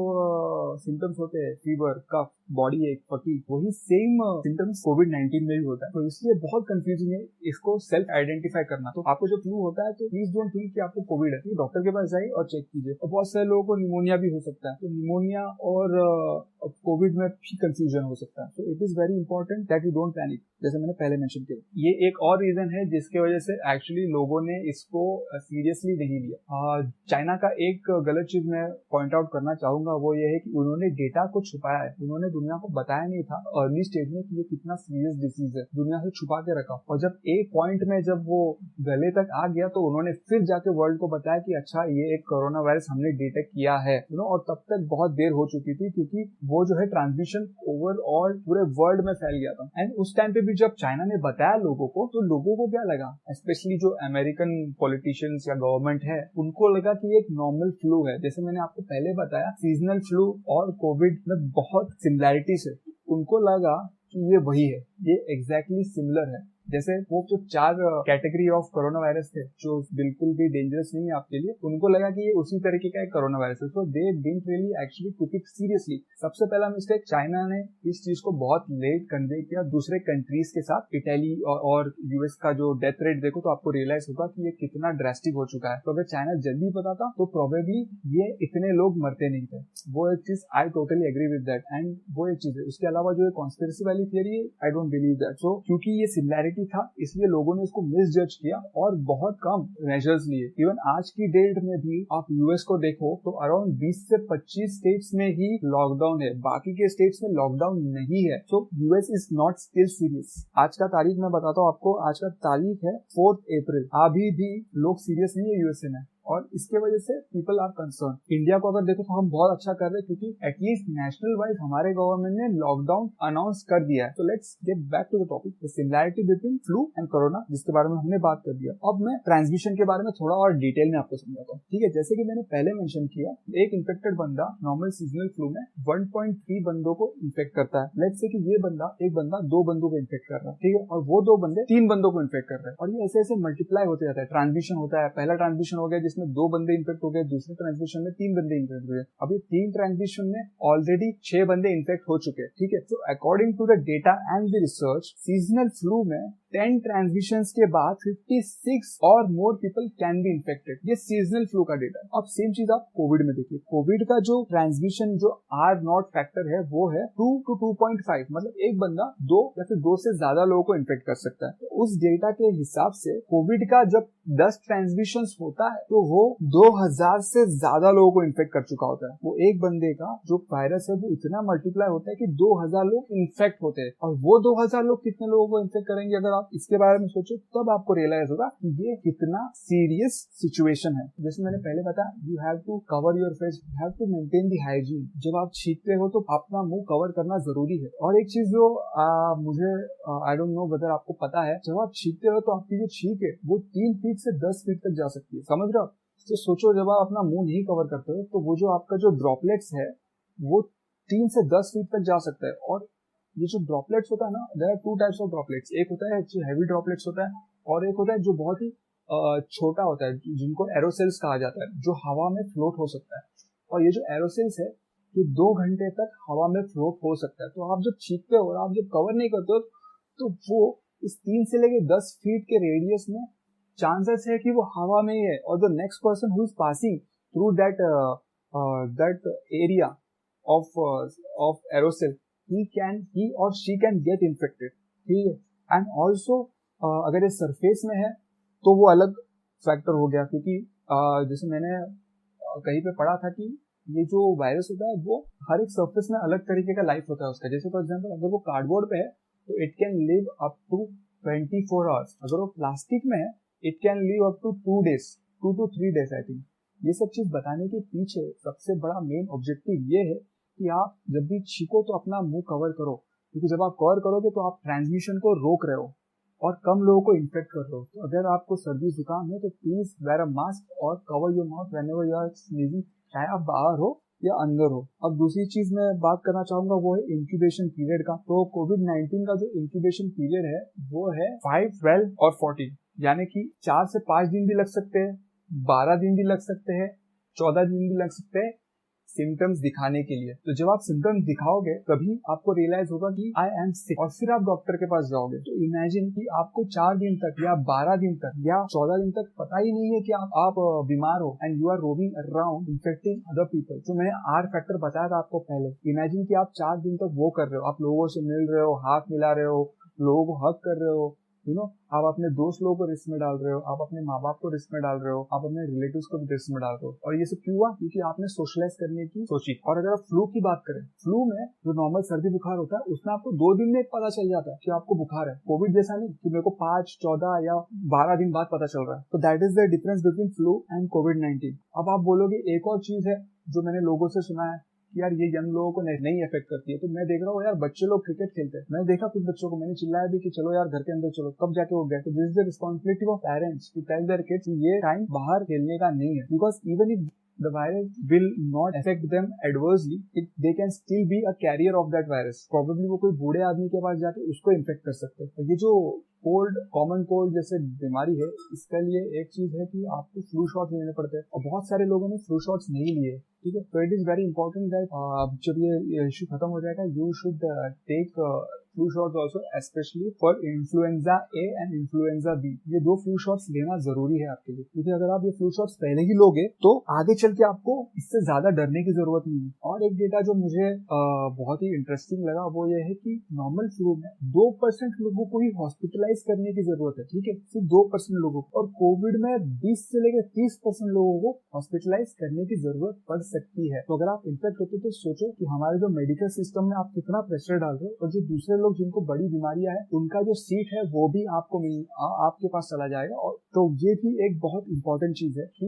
[SPEAKER 1] सिम्टम्स होते हैं फीवर, कफ, बॉडी एक, फटीग, वही सेम सिम्टम्स कोविड-19 में भी होता है। तो इसलिए बहुत कंफ्यूजिंग है इसको सेल्फ आइडेंटिफाई करना। तो आपको जो फ्लू होता है तो प्लीज डोंट थिंक कि आपको कोविड है, डॉक्टर के पास जाइए और चेक कीजिए। और बहुत सारे लोगों को निमोनिया भी हो सकता है, तो निमोनिया और कोविड में भी कंफ्यूजन हो सकता है। तो it is very important that you don't panic, जैसे मैंने पहले मेंशन किया। ये एक और रीजन है जिसके वजह से एक्चुअली लोगों ने इसको सीरियसली नहीं लिया। चाइना का एक गलत चीज मैं पॉइंट आउट करना चाहूंगा, वो ये है कि उन्होंने डेटा को छुपाया है। उन्होंने दुनिया को बताया नहीं था अर्ली स्टेज में कि ये कितना सीरियस डिसीज है, दुनिया से छुपा के रखा। और जब एक पॉइंट में जब वो गले तक आ गया तो उन्होंने फिर जाके वर्ल्ड को बताया कि अच्छा ये एक कोरोना वायरस हमने डिटेक्ट किया है, और तब तक बहुत देर हो चुकी थी क्योंकि वो जो है ट्रांसमिशन ओवरऑल पूरे वर्ल्ड में फैल गया था। एंड उस टाइम पे भी जब चाइना ने बताया लोगों को तो लोगों को क्या लगा, स्पेशली जो अमेरिकन पॉलिटिशियंस या गवर्नमेंट है उनको लगा कि एक नॉर्मल फ्लू है। जैसे मैंने आपको पहले बताया सीजनल फ्लू और कोविड में बहुत सिमिलैरिटीज है, उनको लगा कि ये वही है, ये एग्जैक्टली सिमिलर है। जैसे वो जो 4 कैटेगरी ऑफ कोरोना वायरस थे जो बिल्कुल भी डेंजरस नहीं है आपके लिए, उनको लगा कि ये उसी तरीके का एक कोरोना वायरस है। So they didn't really actually took it seriously. सबसे पहला मिस्टेक, चाइना ने इस चीज को बहुत लेट कन्वे किया दूसरे कंट्रीज के साथ। इटली और यूएस का जो डेथ रेट देखो तो आपको रियलाइज होगा कि ये कितना ड्रास्टिक हो चुका है। तो अगर चाइना जल्दी बताता तो प्रोबेबली ये इतने लोग मरते नहीं थे। वो एक चीज I totally agree with that and वो एक चीज है। उसके अलावा जो कॉन्स्पिरेसी वाली थियरी है आई डोंट बिलीव दैट। सो क्योंकि ये सिमिलैरिटी था इसलिए लोगों ने इसको मिसजज किया और बहुत कम मेजर्स लिए। इवन आज की डेट में भी आप यूएस को देखो तो अराउंड 20 से 25 स्टेट्स में ही लॉकडाउन है, बाकी के स्टेट्स में लॉकडाउन नहीं है। So US is not still serious. आज का तारीख मैं बताता हूँ आपको, आज का तारीख है 4 अप्रैल। अभी भी लोग सीरियस नहीं है यूएसए में और इसके वजह से पीपल आर कंसर्न। इंडिया को अगर देखो तो हम बहुत अच्छा कर रहे हैं क्योंकि एटलीस्ट नेशनल वाइज हमारे गवर्नमेंट ने लॉकडाउन अनाउंस कर दिया है। तो let's get back to the topic, the similarity between flu and corona, जिसके बारे में हमने बात कर दिया। अब मैं ट्रांसमिशन के बारे में थोड़ा और डिटेल में आपको समझाता हूँ। ठीक है, जैसे कि मैंने पहले मेंशन किया, एक इन्फेक्टेड बंदा नॉर्मल सीजनल फ्लू में 1.3 बंदों को इन्फेक्ट करता है। लेट्स से कि ये बंदा, एक बंदा 2 बंदों को इन्फेक्ट कर रहा है, ठीक है, और वो 2 बंदे 3 बंदों को इन्फेक्ट कर रहे हैं और ये ऐसे ऐसे मल्टीप्लाई होते जाता है। ट्रांसमिशन होता है, पहला ट्रांसमिशन हो गया जिसमें 2 बंदे इन्फेक्ट हो गए, दूसरे ट्रांसमिशन में 3 बंदे इन्फेक्ट हुए। अभी 3 ट्रांसमिशन में ऑलरेडी 6 बंदे इन्फेक्ट हो चुके हैं। ठीक है, तो according to the data and the research, seasonal flu में 10 ट्रांसमिशंस के बाद 56 और more people can be infected. ये सीजनल फ्लू का डेटा है। अब सेम चीज आप कोविड में देखिए, कोविड का जो ट्रांसमिशन जो आर नॉट फैक्टर है वो है 2 to 2.5, मतलब एक बंदा 2 या फिर 2 से ज्यादा लोगों को इन्फेक्ट कर सकता है। तो उस डेटा के हिसाब से कोविड का जब 10 ट्रांसमिशंस होता है तो वो 2000 से ज्यादा लोगों को इन्फेक्ट कर चुका होता है। वो एक बंदे का जो वायरस है वो इतना मल्टीप्लाई होता है कि 2000 लोग इन्फेक्ट होते हैं और वो 2000 लोग कितने लोगों को इन्फेक्ट करेंगे, अगर आप इसके बारे में सोचो तब आपको रियलाइज होगा कि ये कितना सीरियस सिचुएशन है। जैसे मैंने पहले बताया, you have to cover your face, you have to maintain the hygiene. जब आप छींकते हो तो अपना मुंह कवर करना जरूरी है। और एक चीज जो मुझे आई डोंट नो वेदर आपको पता है, जब आप छींकते हो तो आपकी जो छींक है वो 3 फीट से 10 फीट तक जा सकती है, समझ रहे हो? तो सोचो जब आप अपना मुंह नहीं कवर करते हो तो वो जो आपका जो ड्रॉपलेट्स है वो 3 से 10 फीट तक जा सकता है। और ये जो ड्रॉपलेट्स होता है ना, there are 2 types of droplets. एक होता है जो हैवी ड्रॉपलेट्स होता है और एक होता है जो बहुत ही छोटा होता है जिनको एरोसेल्स कहा जाता है, जो हवा में फ्लोट हो सकता है। और ये जो एरोसेल्स है ये 2 घंटे तक हवा में फ्लोट हो सकता है। तो आप जब छींकते हो और आप जब कवर नहीं करते हो तो वो इस 3 से लेके 10 फीट के रेडियस में चांसेस है कि वो हवा में ही है और the next person who is passing through that area of aerosol, he or she can get infected, ठीक है. एंड ऑल्सो अगर ये सरफेस में है तो वो अलग फैक्टर हो गया, क्योंकि जैसे मैंने कहीं पे पढ़ा था कि ये जो वायरस होता है वो हर एक सरफेस में अलग तरीके का लाइफ होता है उसका. जैसे फॉर एग्जांपल अगर वो कार्डबोर्ड पे है तो it can live up to 24 hours. अगर वो प्लास्टिक में है it can live up to 2 to 3 days I think. ये सब चीज बताने के पीछे सबसे बड़ा मेन ऑब्जेक्टिव ये है कि आप जब भी छींको तो अपना मुंह कवर करो, क्योंकि जब आप कवर करोगे तो आप ट्रांसमिशन को रोक रहे हो और कम लोगों को इन्फेक्ट कर रहे हो. तो अगर आपको सर्दी जुकाम है तो प्लीज वेयर अ मास्क और cover your mouth whenever you are sneezing, चाहे आप बाहर हो या अंदर हो. अब दूसरी चीज मैं बात करना चाहूंगा वो है इंक्यूबेशन पीरियड का. तो कोविड-19 का जो इंक्यूबेशन पीरियड है वो है 5, 12 और 14, यानी कि 4 से 5 दिन भी लग सकते हैं, 12 दिन भी लग सकते हैं, 14 दिन भी लग सकते हैं सिम्टम्स दिखाने के लिए. तो जब आप सिम्टम्स दिखाओगे तभी आपको रियलाइज होगा कि आई एम सिक और फिर आप डॉक्टर के पास जाओगे. तो इमेजिन कि आपको 4 दिन तक या 12 दिन तक या 14 दिन तक पता ही नहीं है कि आप बीमार हो and you are roving around infecting other people. जो मैंने आर फैक्टर बताया था आपको पहले, इमेजिन कि आप 4 दिन तक वो कर रहे हो, आप लोगों से मिल रहे हो, हाथ मिला रहे हो, लोगों को हग कर रहे हो, आप अपने दोस्त लोगों को रिस्क में डाल रहे हो, आप अपने माँ बाप को रिस्क में डाल रहे हो, आप अपने रिलेटिव्स को भी रिस्क में डाल रहे हो. और ये सब क्यों हुआ? क्योंकि आपने सोशलाइज करने की सोची. और अगर आप फ्लू की बात करें, फ्लू में जो नॉर्मल सर्दी बुखार होता है उसमें आपको 2 दिन में पता चल जाता है कि आपको बुखार है. कोविड जैसा नहीं कि मेरे को 5, 14 या 12 दिन बाद पता चल रहा है. तो that is the difference between flu and कोविड-19. अब आप बोलोगे एक और चीज है जो मैंने लोगों से सुना है कि यार ये यंग लोगों को नहीं अफेक्ट करती है. तो मैं देख रहा हूँ यार बच्चे लोग क्रिकेट खेलते हैं, मैं देखा कुछ बच्चों को, मैंने चिल्लाया भी कि चलो यार घर के अंदर चलो, कब जाके वो गए. तो this is the responsibility of parents to tell their kids ये टाइम बाहर खेलने का नहीं है. Because even if the virus will not affect them adversely, they can still be a carrier of that virus. Probably वो कोई बूढ़े आदमी के पास जाके उसको इन्फेक्ट कर सकते हैं. ये जो कॉमन कोल्ड जैसे बीमारी है, इसके लिए एक चीज है कि आपको फ्लू शॉट्स लेने पड़ते हैं और बहुत सारे लोगों ने फ्लू शॉट्स नहीं लिए. ठीक है, तो it is very important that जब ये इश्यू खत्म हो जाएगा you should take flu shots also, specially for influenza A and influenza B. ये 2 फ्लू शॉट्स लेना जरूरी है आपके लिए, क्योंकि अगर आप ये फ्लू शॉट्स पहले ही लोगे तो आगे चल के आपको इससे ज्यादा डरने की जरूरत नहीं है. और एक डेटा जो मुझे बहुत ही इंटरेस्टिंग लगा वो ये है कि नॉर्मल फ्लू में 2% लोगों को ही हॉस्पिटलाइज करने की जरूरत है. ठीक है, सिर्फ 2% लोगों को. और कोविड में 20 से लेकर 30% लोगों को हॉस्पिटलाइज करने की जरूरत पड़ सकती है. तो अगर आप इन्फेक्ट होते तो सोचो कि हमारे जो मेडिकल सिस्टम में आप कितना प्रेशर डाल रहे हो, और जो दूसरे लोग जिनको बड़ी बीमारियां है उनका जो सीट है वो भी आपके पास चला जाएगा. और तो ये भी एक बहुत इंपॉर्टेंट चीज है कि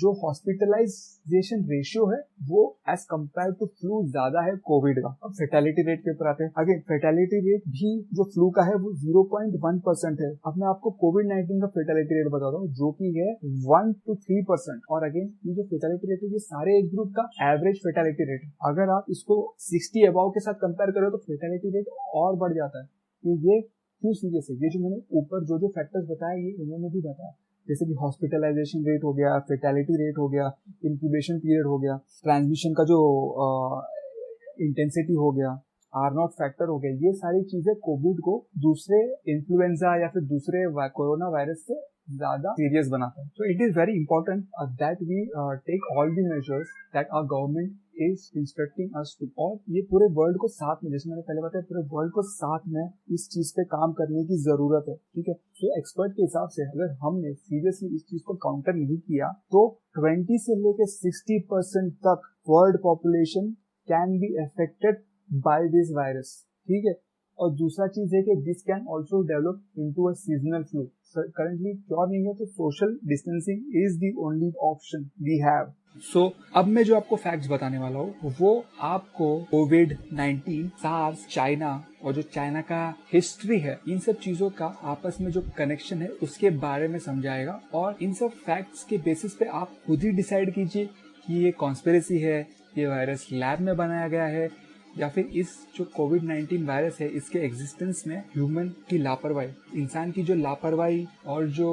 [SPEAKER 1] जो हॉस्पिटलाइजेशन रेशियो है वो एज कम्पेयर टू फ्लू ज्यादा है कोविड का. अब फेटेलिटी रेट के ऊपर आते हैं. अगेन फेटेलिटी रेट भी जो फ्लू का है वो 0.1% है. अब मैं आपको कोविड-19 का फेटेलिटी रेट बताता हूँ जो कि है 1 to 3%. और अगेन ये जो फेटेलिटी रेट है ये सारे एज ग्रुप का एवरेज फेटेलिटी रेट है. अगर आप इसको 60 अबाव के साथ कंपेयर करो तो फेटेलिटी रेट और बढ़ जाता है. ये क्यों सीरियस है? ये जो मैंने ऊपर जो फैक्टर्स बताए ये उन्होंने भी बताया, जैसे कि हॉस्पिटलाइजेशन रेट हो गया, फेटेलिटी रेट हो गया, इंक्यूबेशन पीरियड हो गया, ट्रांसमिशन का जो इंटेंसिटी हो गया, R0 फैक्टर हो गया. ये सारी चीजें कोविड को दूसरे इन्फ्लुएंजा या फिर दूसरे कोरोना वायरस से ज्यादा सीरियस बनाता है. So it is very important that we take all the measures that our government is instructing us to. और ये पूरे वर्ल्ड को साथ में, जैसे मैंने पहले बताया, पूरे वर्ल्ड को साथ में इस चीज पे काम करने की जरूरत है. ठीक है, तो एक्सपर्ट के हिसाब से अगर हमने सीरियसली इस चीज को काउंटर नहीं किया तो 20 से लेकर 60% तक world population can be affected by this virus. ठीक है, और दूसरा चीज है कि this can also develop into a seasonal flu. Currently cure नहीं है तो social distancing is the only option we have. So अब मैं जो आपको फैक्ट्स बताने वाला हूँ वो आपको कोविड-19, सार्स, चाइना और जो चाइना का हिस्ट्री है, इन सब चीजों का आपस में जो कनेक्शन है उसके बारे में समझाएगा. और इन सब फैक्ट्स के बेसिस पे आप खुद ही डिसाइड कीजिए कि ये कॉन्स्पिरेसी है, ये वायरस लैब में बनाया गया है, या फिर इस जो कोविड-19 वायरस है इसके एग्जिस्टेंस में ह्यूमन की लापरवाही, इंसान की जो लापरवाही और जो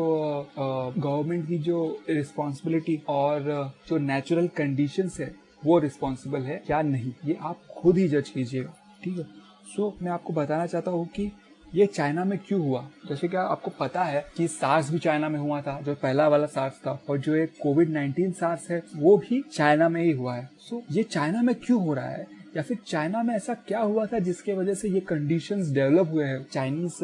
[SPEAKER 1] गवर्नमेंट की जो रिस्पॉन्सिबिलिटी और जो नेचुरल कंडीशंस है वो रिस्पॉन्सिबल है या नहीं, ये आप खुद ही जज कीजिएगा. ठीक है, सो मैं आपको बताना चाहता हूँ कि ये चाइना में क्यों हुआ. जैसे कि आपको पता है कि सार्स भी चाइना में हुआ था, जो पहला वाला सार्स था, और जो एक कोविड-19 सार्स है वो भी चाइना में ही हुआ है. सो ये चाइना में क्यों हो रहा है या फिर चाइना में ऐसा क्या हुआ था जिसके वजह से ये कंडीशंस डेवलप हुए हैं चाइनीज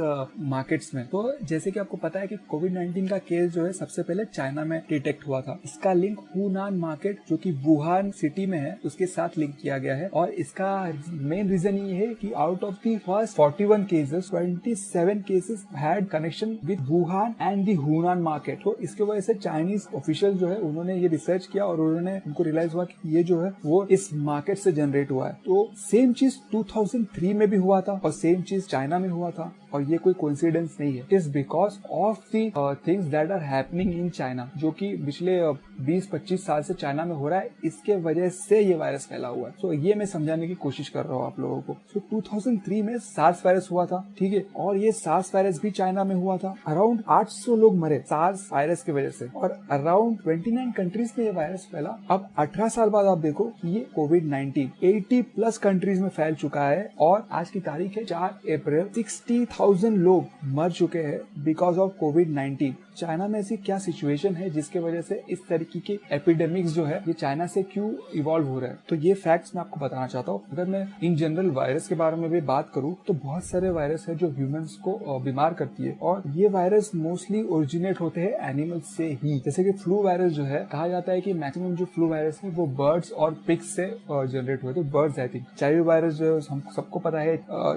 [SPEAKER 1] मार्केट्स में। तो जैसे कि आपको पता है कि कोविड-19 का केस जो है सबसे पहले चाइना में डिटेक्ट हुआ था। इसका लिंक हुनान मार्केट जो कि वुहान सिटी में है उसके साथ लिंक किया गया है, और इसका मेन रीजन ये है कि out of the first 41 cases 27 cases had connection with Wuhan and the Hunan market. तो इसके वजह से चाइनीज ऑफिशियल जो है उन्होंने ये रिसर्च किया और उनको रियलाइज हुआ कि ये जो है वो इस मार्केट से जनरेट हुआ है। तो सेम चीज 2003 में भी हुआ था और सेम चीज चाइना में हुआ था, और ये कोई कोइंसिडेंस नहीं है। It is because of the things that are happening in China, जो कि पिछले 20-25 साल से चाइना में हो रहा है, इसके वजह से ये वायरस फैला हुआ है। तो ये मैं समझाने की कोशिश कर रहा हूँ आप लोगों को। तो 2003 में सार्स वायरस हुआ था, ठीक है, और ये सार्स वायरस भी चाइना में हुआ था। अराउंड 800 लोग मरे सार्स वायरस की वजह से, और अराउंड 29 कंट्रीज में ये वायरस फैला। अब 18 साल बाद आप देखो कि ये कोविड-19 80+ कंट्रीज में फैल चुका है, और आज की तारीख है 4 अप्रैल। 60,000 लोग मर चुके हैं बिकॉज ऑफ कोविड-19। चाइना में ऐसी क्या सिचुएशन है जिसके वजह से इस तरीके के एपिडेमिक्स जो है ये चाइना से क्यों इवॉल्व हो रहा है, तो ये फैक्ट्स मैं आपको बताना चाहता हूँ। अगर मैं इन जनरल वायरस के बारे में भी बात करूँ तो बहुत सारे वायरस है जो ह्यूमंस को बीमार करती है, और ये वायरस मोस्टली ओरिजिनेट होते हैं एनिमल्स से ही। जैसे कि फ्लू वायरस जो है, कहा जाता है कि मैक्सिमम जो फ्लू वायरस है वो बर्ड्स और पिग्स से जनरेट हुए थे। Birds I think. Child virus जो हम सबको पता है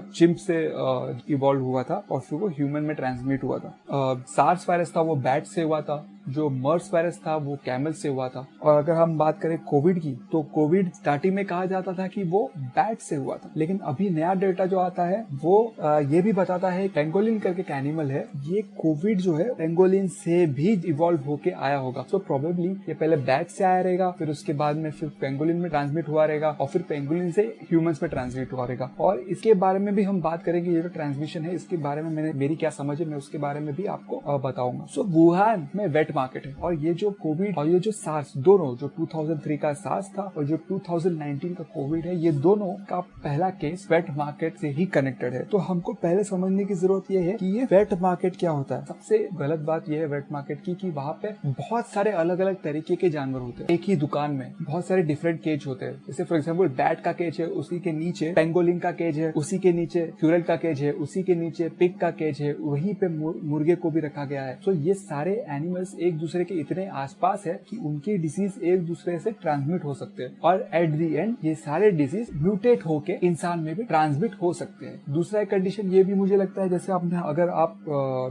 [SPEAKER 1] चिंप से इवॉल्व हुआ था और फिर वो ह्यूमन में ट्रांसमिट हुआ था। सार्स वायरस था वो बैट से हुआ था, जो मर्स वायरस था वो कैमल से हुआ था। और अगर हम बात करें कोविड की, तो कोविड स्टार्टिंग में कहा जाता था कि वो बैट से हुआ था, लेकिन अभी नया डेटा जो आता है वो ये भी बताता है, पेंगोलिन करके एक एनिमल है, ये कोविड जो है पेंगोलिन से भी इवॉल्व होके आया होगा। सो प्रोबेबली ये पहले बैट से आया रहेगा, फिर उसके बाद में फिर पेंगोलिन में ट्रांसमिट हुआ रहेगा, और फिर पेंगोलिन से ह्यूमंस में ट्रांसमिट हुआ रहेगा। और इसके बारे में भी हम बात करेंगे, ये जो ट्रांसमिशन है इसके बारे में मेरी क्या समझ है, मैं उसके बारे में भी आपको बताऊंगा। सो वुहान में वेट मार्केट है, और ये जो कोविड और ये जो सार्स, दोनों जो 2003 का सार्स था और जो 2019 का कोविड है, ये दोनों का पहला केस वेट मार्केट से ही कनेक्टेड है। तो हमको पहले समझने की जरूरत ये है कि ये वेट मार्केट क्या होता है। सबसे गलत बात ये है वेट मार्केट की कि वहाँ पे बहुत सारे अलग अलग तरीके के जानवर होते हैं। एक ही दुकान में बहुत सारे डिफरेंट केज होते हैं। जैसे फॉर एग्जाम्पल बैट का केज है, उसी के नीचे पेंगोलिन का केज है, उसी के नीचे क्यूरल का केज है, उसी के नीचे पिग का केज है, वहीं पे मुर्गे को भी रखा गया है। तो ये सारे एनिमल्स एक दूसरे के इतने आसपास है कि उनके डिसीज एक दूसरे से ट्रांसमिट हो सकते हैं, और एट द एंड ये सारे डिसीज म्यूटेट होके इंसान में भी ट्रांसमिट हो सकते हैं। दूसरा एक कंडीशन ये भी मुझे लगता है, जैसे अगर आप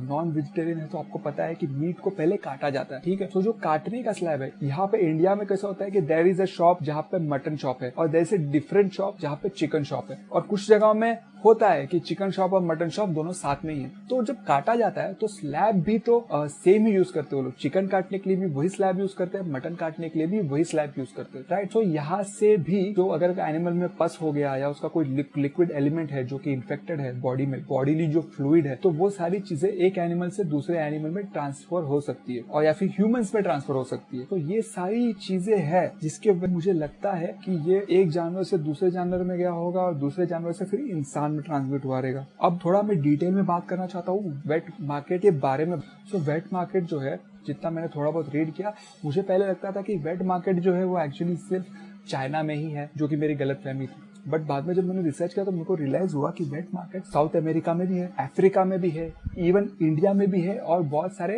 [SPEAKER 1] नॉन वेजिटेरियन है तो आपको पता है कि मीट को पहले काटा जाता है, ठीक है। तो जो काटने का स्लैब है, यहाँ पे इंडिया में कैसा होता है कि देयर इज अ शॉप जहाँ पे मटन शॉप है, और there is a different shop जहाँ पे चिकन शॉप है, और कुछ जगह में होता है कि चिकन शॉप और मटन शॉप दोनों साथ में ही है। तो जब काटा जाता है तो स्लैब भी तो सेम ही यूज करते हो लोग। चिकन काटने के लिए भी वही स्लैब यूज करते हैं, मटन काटने के लिए भी वही स्लैब यूज करते हैं, राइट। तो यहाँ से भी जो अगर एनिमल में पस हो गया या उसका कोई लिक्विड एलिमेंट है जो कि इन्फेक्टेड है बॉडी में, बॉडीली जो फ्लूइड है, तो वो सारी चीजें एक एनिमल से दूसरे एनिमल में ट्रांसफर हो सकती है, और या फिर ह्यूमंस में ट्रांसफर हो सकती है। तो ये सारी चीजें है जिसके मुझे लगता है कि ये एक जानवर से दूसरे जानवर में गया होगा और दूसरे जानवर से फिर इंसान में ट्रांसमिट हुआ रहेगा। अब थोड़ा मैं डिटेल में बात करना चाहता हूँ वेट मार्केट के बारे में। सो वेट मार्केट जो है, जितना मैंने थोड़ा बहुत रीड किया, मुझे पहले लगता था कि वेट मार्केट जो है वो एक्चुअली सिर्फ चाइना में ही है, जो कि मेरी गलतफहमी थी। बट बाद में जब मैंने रिसर्च किया तो मेरे को रियलाइज हुआ कि वेट मार्केट साउथ अमेरिका में भी है, अफ्रीका में भी है, इवन इंडिया में भी है, और बहुत सारे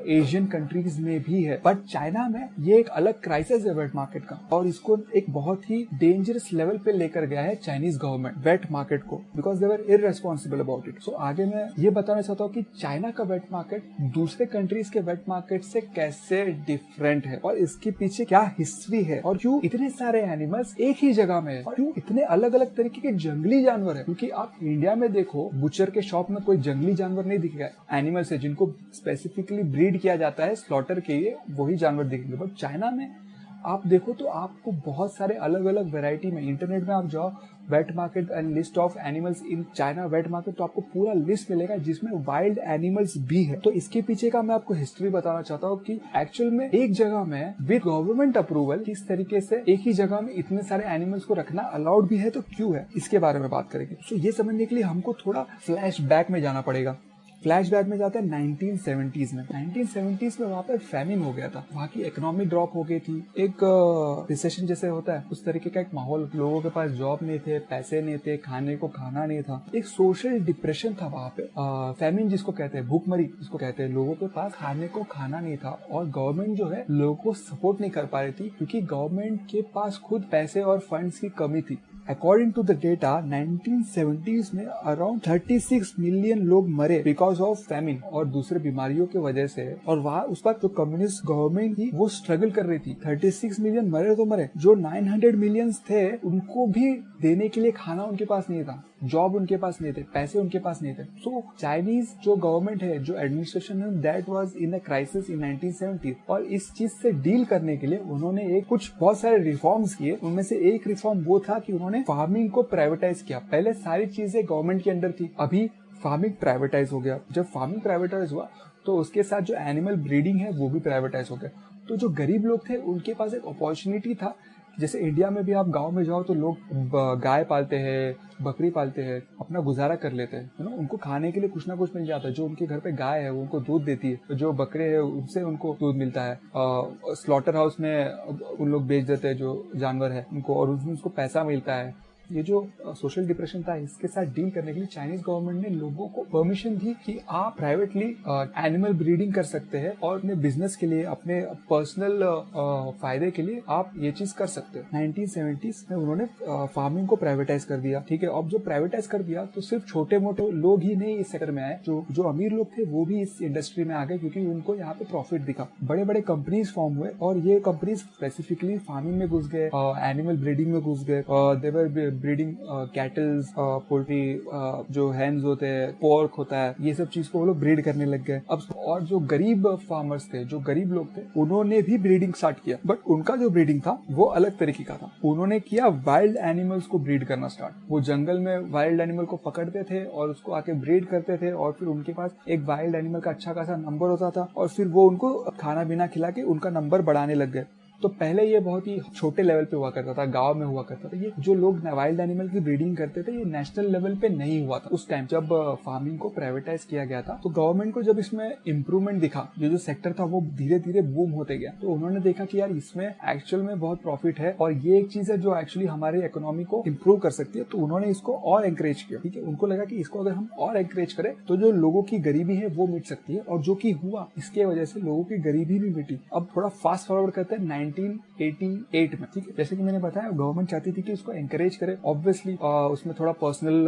[SPEAKER 1] एशियन कंट्रीज में भी है। बट चाइना में ये एक अलग क्राइसिस है वेट मार्केट का, और इसको एक बहुत ही डेंजरस लेवल पे लेकर गया है चाइनीज गवर्नमेंट वेट मार्केट को, because they were irresponsible about it. So आगे मैं ये बताना चाहता हूँ कि चाइना का वेट मार्केट दूसरे कंट्रीज के वेट मार्केट से कैसे डिफरेंट है, और इसके पीछे क्या हिस्ट्री है, और क्यों इतने सारे एनिमल्स एक ही जगह में है, और क्यों इतने अलग अलग तरीके के जंगली जानवर है। क्योंकि आप इंडिया में देखो, बुचर के शॉप में कोई जंगली जानवर नहीं दिखेगा। एनिमल्स है जिनको स्पेसिफिकली ब्रीड किया जाता है स्लॉटर के लिए, वही जानवर दिखेंगे। बट चाइना में आप देखो तो आपको बहुत सारे अलग अलग वेराइटी में, इंटरनेट में आप जाओ wait market and list of animals in China wait market, तो आपको पूरा लिस्ट मिलेगा जिसमें वाइल्ड एनिमल्स भी है। तो इसके पीछे का मैं आपको हिस्ट्री बताना चाहता हूँ कि एक्चुअल में एक जगह में विद गवर्नमेंट अप्रूवल किस तरीके से एक ही जगह में इतने सारे एनिमल्स को रखना अलाउड भी है, तो क्यों है, इसके बारे में बात करेंगे। तो ये समझने के लिए हमको थोड़ा फ्लैश बैक में जाना पड़ेगा। फ्लैशबैक में जाते हैं 1970s में। 1970s में वहाँ पे फैमिन हो गया था, वहाँ की इकोनॉमी ड्रॉप हो गई थी, एक रिसेशन जैसे होता है उस तरीके का एक माहौल, लोगों के पास जॉब नहीं थे, पैसे नहीं थे, खाने को खाना नहीं था, एक सोशल डिप्रेशन था वहाँ पे। फैमिन जिसको कहते हैं, भूखमरी जिसको कहते हैं, लोगों के पास खाने को खाना नहीं था और गवर्नमेंट जो है लोगों को सपोर्ट नहीं कर पा रही थी क्योंकि गवर्नमेंट के पास खुद पैसे और फंड्स की कमी थी। According to the data 1970s में अराउंड 36 मिलियन लोग मरे बिकॉज ऑफ फैमिन और दूसरे बीमारियों की वजह से। और वहाँ उस वक्त जो कम्युनिस्ट गवर्नमेंट थी वो स्ट्रगल कर रही थी। 36 मिलियन मरे तो मरे, जो 900 मिलियंस थे उनको भी देने के लिए खाना उनके पास नहीं था, जॉब उनके पास नहीं थे, पैसे उनके पास नहीं थे। सो चाइनीज जो गवर्नमेंट है, जो एडमिनिस्ट्रेशन है, that was in a crisis in 1970 और इस चीज से डील करने के लिए उन्होंने कुछ बहुत सारे रिफॉर्म्स किए। उनमें से एक रिफॉर्म वो था कि उन्होंने फार्मिंग को प्राइवेटाइज किया। पहले सारी चीजें गवर्नमेंट के अंडर थी, अभी फार्मिंग प्राइवेटाइज हो गया। जब फार्मिंग प्राइवेटाइज हुआ तो उसके साथ जो एनिमल ब्रीडिंग है वो भी प्राइवेटाइज हो गया। तो जो गरीब लोग थे उनके पास एक अपॉर्चुनिटी था। जैसे इंडिया में भी आप गांव में जाओ तो लोग गाय पालते हैं, बकरी पालते हैं, अपना गुजारा कर लेते हैं, है ना। उनको खाने के लिए कुछ ना कुछ मिल जाता है। जो उनके घर पे गाय है वो उनको दूध देती है, जो बकरे है उनसे उनको दूध मिलता है। स्लॉटर हाउस में उन लोग बेच देते हैं जो जानवर है उनको, और उसमें उसको पैसा मिलता है। ये जो सोशल डिप्रेशन था इसके साथ डील करने के लिए चाइनीज गवर्नमेंट ने लोगों को परमिशन दी कि आप प्राइवेटली एनिमल ब्रीडिंग कर सकते हैं और अपने बिजनेस के लिए, अपने पर्सनल फायदे के लिए आप ये चीज कर सकते हो। 1970s में उन्होंने फार्मिंग को प्राइवेटाइज कर दिया। ठीक है, अब जो प्राइवेटाइज कर दिया तो सिर्फ छोटे मोटे लोग ही नहीं इस सेक्टर में आए, जो अमीर लोग थे वो भी इस इंडस्ट्री में आ गए क्योंकि उनको यहाँ पे प्रॉफिट दिखा। बड़े बड़े कंपनीज फॉर्म हुए और ये कंपनीज स्पेसिफिकली फार्मिंग में घुस गए, एनिमल ब्रीडिंग में घुस गए। देवर ब्रीडिंग कैटल्स, पोल्ट्री, जो हैंस होते हैं, पोर्क होता है, ये सब चीज को वो लोग ब्रीड करने लग गए। अब और जो गरीब फार्मर्स थे, जो गरीब लोग थे, उन्होंने भी ब्रीडिंग स्टार्ट किया, बट उनका जो ब्रीडिंग था वो अलग तरीके का था। उन्होंने किया वाइल्ड एनिमल्स को ब्रीड करना स्टार्ट। वो जंगल में वाइल्ड एनिमल को पकड़ते थे और उसको आके ब्रीड करते थे और फिर उनके पास एक वाइल्ड एनिमल का अच्छा खासा नंबर होता था और फिर वो उनको खाना पीना खिला के उनका नंबर बढ़ाने लग गए। तो पहले ये बहुत ही छोटे लेवल पे हुआ करता था, गांव में हुआ करता था। ये जो लोग वाइल्ड एनिमल की ब्रीडिंग करते थे ये नेशनल लेवल पे नहीं हुआ था उस टाइम। जब फार्मिंग को प्राइवेटाइज किया गया था तो गवर्नमेंट को जब इसमें इम्प्रूवमेंट दिखा, जो सेक्टर था वो धीरे धीरे बूम होते गया, तो उन्होंने देखा कि यार इसमें एक्चुअल में बहुत प्रॉफिट है और ये एक चीज है जो एक्चुअली हमारी इकोनॉमी को इम्प्रूव कर सकती है। तो उन्होंने इसको और एंकरेज किया। ठीक है, उनको लगा कि इसको अगर हम और एंकरेज करें तो जो लोगों की गरीबी है वो मिट सकती है, और जो कि हुआ, इसके वजह से लोगों की गरीबी भी मिटी। अब थोड़ा फास्ट फॉरवर्ड करते हैं 1988 में। ठीक है, जैसे कि मैंने बताया गवर्नमेंट चाहती थी कि इसको एंकरेज करे। ऑब्वियसली उसमें थोड़ा पर्सनल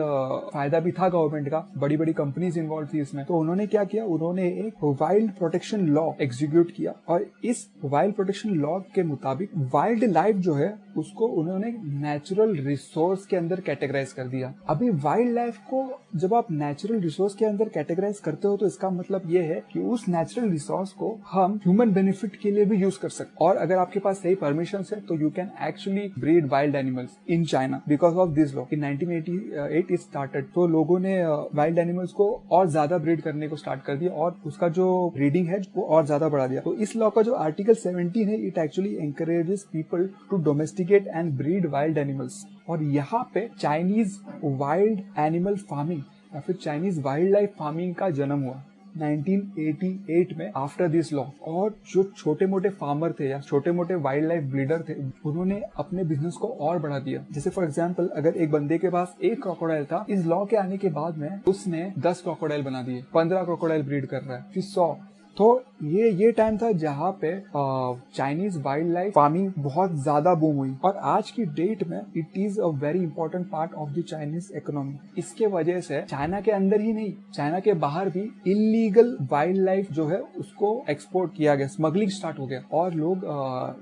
[SPEAKER 1] फायदा भी था गवर्नमेंट का, बड़ी बड़ी कंपनीज इन्वॉल्व थी इसमें। तो उन्होंने क्या किया, उन्होंने एक वाइल्ड प्रोटेक्शन लॉ एग्जीक्यूट किया और इस वाइल्ड प्रोटेक्शन लॉ के मुताबिक वाइल्ड लाइफ जो है उसको उन्होंने नेचुरल रिसोर्स के अंदर कैटेगराइज कर दिया। अभी वाइल्ड लाइफ को जब आप नेचुरल रिसोर्स के अंदर कैटेगराइज करते हो तो इसका मतलब ये है कि उस नेचुरल रिसोर्स को हम ह्यूमन बेनिफिट के लिए भी यूज कर सकते। और अगर आपके पास सही परमिशन है तो you can actually breed wild animals in China because of this law. In 1988 it started, तो लोगों ने वाइल्ड एनिमल्स को और ज्यादा ब्रीड करने को स्टार्ट कर दिया और उसका जो ब्रीडिंग है वो और ज्यादा बढ़ा दिया। तो इस लॉ का जो आर्टिकल 17 है, it actually encourages people to domesticate and breed wild animals. और यहाँ पे चाइनीज वाइल्ड एनिमल फार्मिंग या फिर चाइनीज वाइल्ड लाइफ फार्मिंग का जन्म हुआ 1988 में आफ्टर दिस लॉ। और जो छोटे मोटे फार्मर थे या छोटे मोटे वाइल्ड लाइफ ब्रीडर थे, उन्होंने अपने बिजनेस को और बढ़ा दिया। जैसे फॉर एग्जांपल, अगर एक बंदे के पास एक क्रोकोडाइल था, इस लॉ के आने के बाद में उसने 10 क्रोकोडाइल बना दिए, 15 क्रोकोडाइल ब्रीड कर रहा है, फिर 100। तो ये टाइम था जहाँ पे चाइनीज वाइल्ड लाइफ फार्मिंग बहुत ज्यादा बूम हुई और आज की डेट में it is a very important part of the Chinese economy. इसके वजह से चाइना के अंदर ही नहीं, चाइना के बाहर भी इलीगल वाइल्ड लाइफ जो है उसको एक्सपोर्ट किया गया, स्मगलिंग स्टार्ट हो गया और लोग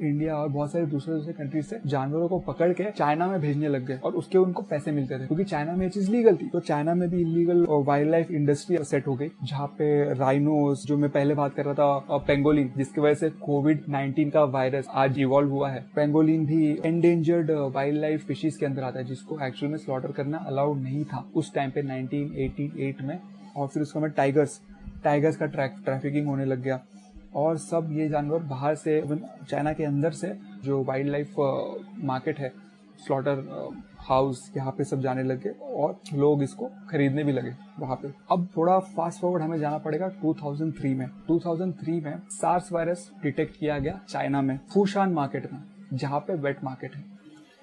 [SPEAKER 1] इंडिया और बहुत सारे दूसरे कंट्रीज से जानवरों को पकड़ के चाइना में भेजने लग गए और उसके उनको पैसे मिलते थे क्योंकि चाइना में ये चीज लीगल थी। तो चाइना में भी illegal wild life industry set हो गई, जहाँ पे राइनोस, जो मैं पहले बात कर रहा था, पेंगोलिन, जिसकी वजह से कोविड-19 का वायरस आज इवॉल्व हुआ है। पेंगोलिन भी एंडेंजर्ड वाइल्ड लाइफ फिशेस के अंदर आता है, जिसको एक्चुअल में स्लॉटर करना अलाउड नहीं था उस टाइम पे 1988 में। और फिर उसके बाद टाइगर्स का ट्रैफिकिंग होने लग गया और सब ये जानवर बाहर से, चाइना के अंदर से जो वाइल्ड लाइफ मार्केट है, स्लॉटर हाउस यहाँ पे सब जाने लगे और लोग इसको खरीदने भी लगे वहाँ पे। अब थोड़ा फास्ट फॉरवर्ड हमें जाना पड़ेगा 2003 में। 2003 में सार्स वायरस डिटेक्ट किया गया चाइना में, फूशान मार्केट में, जहाँ पे वेट मार्केट है।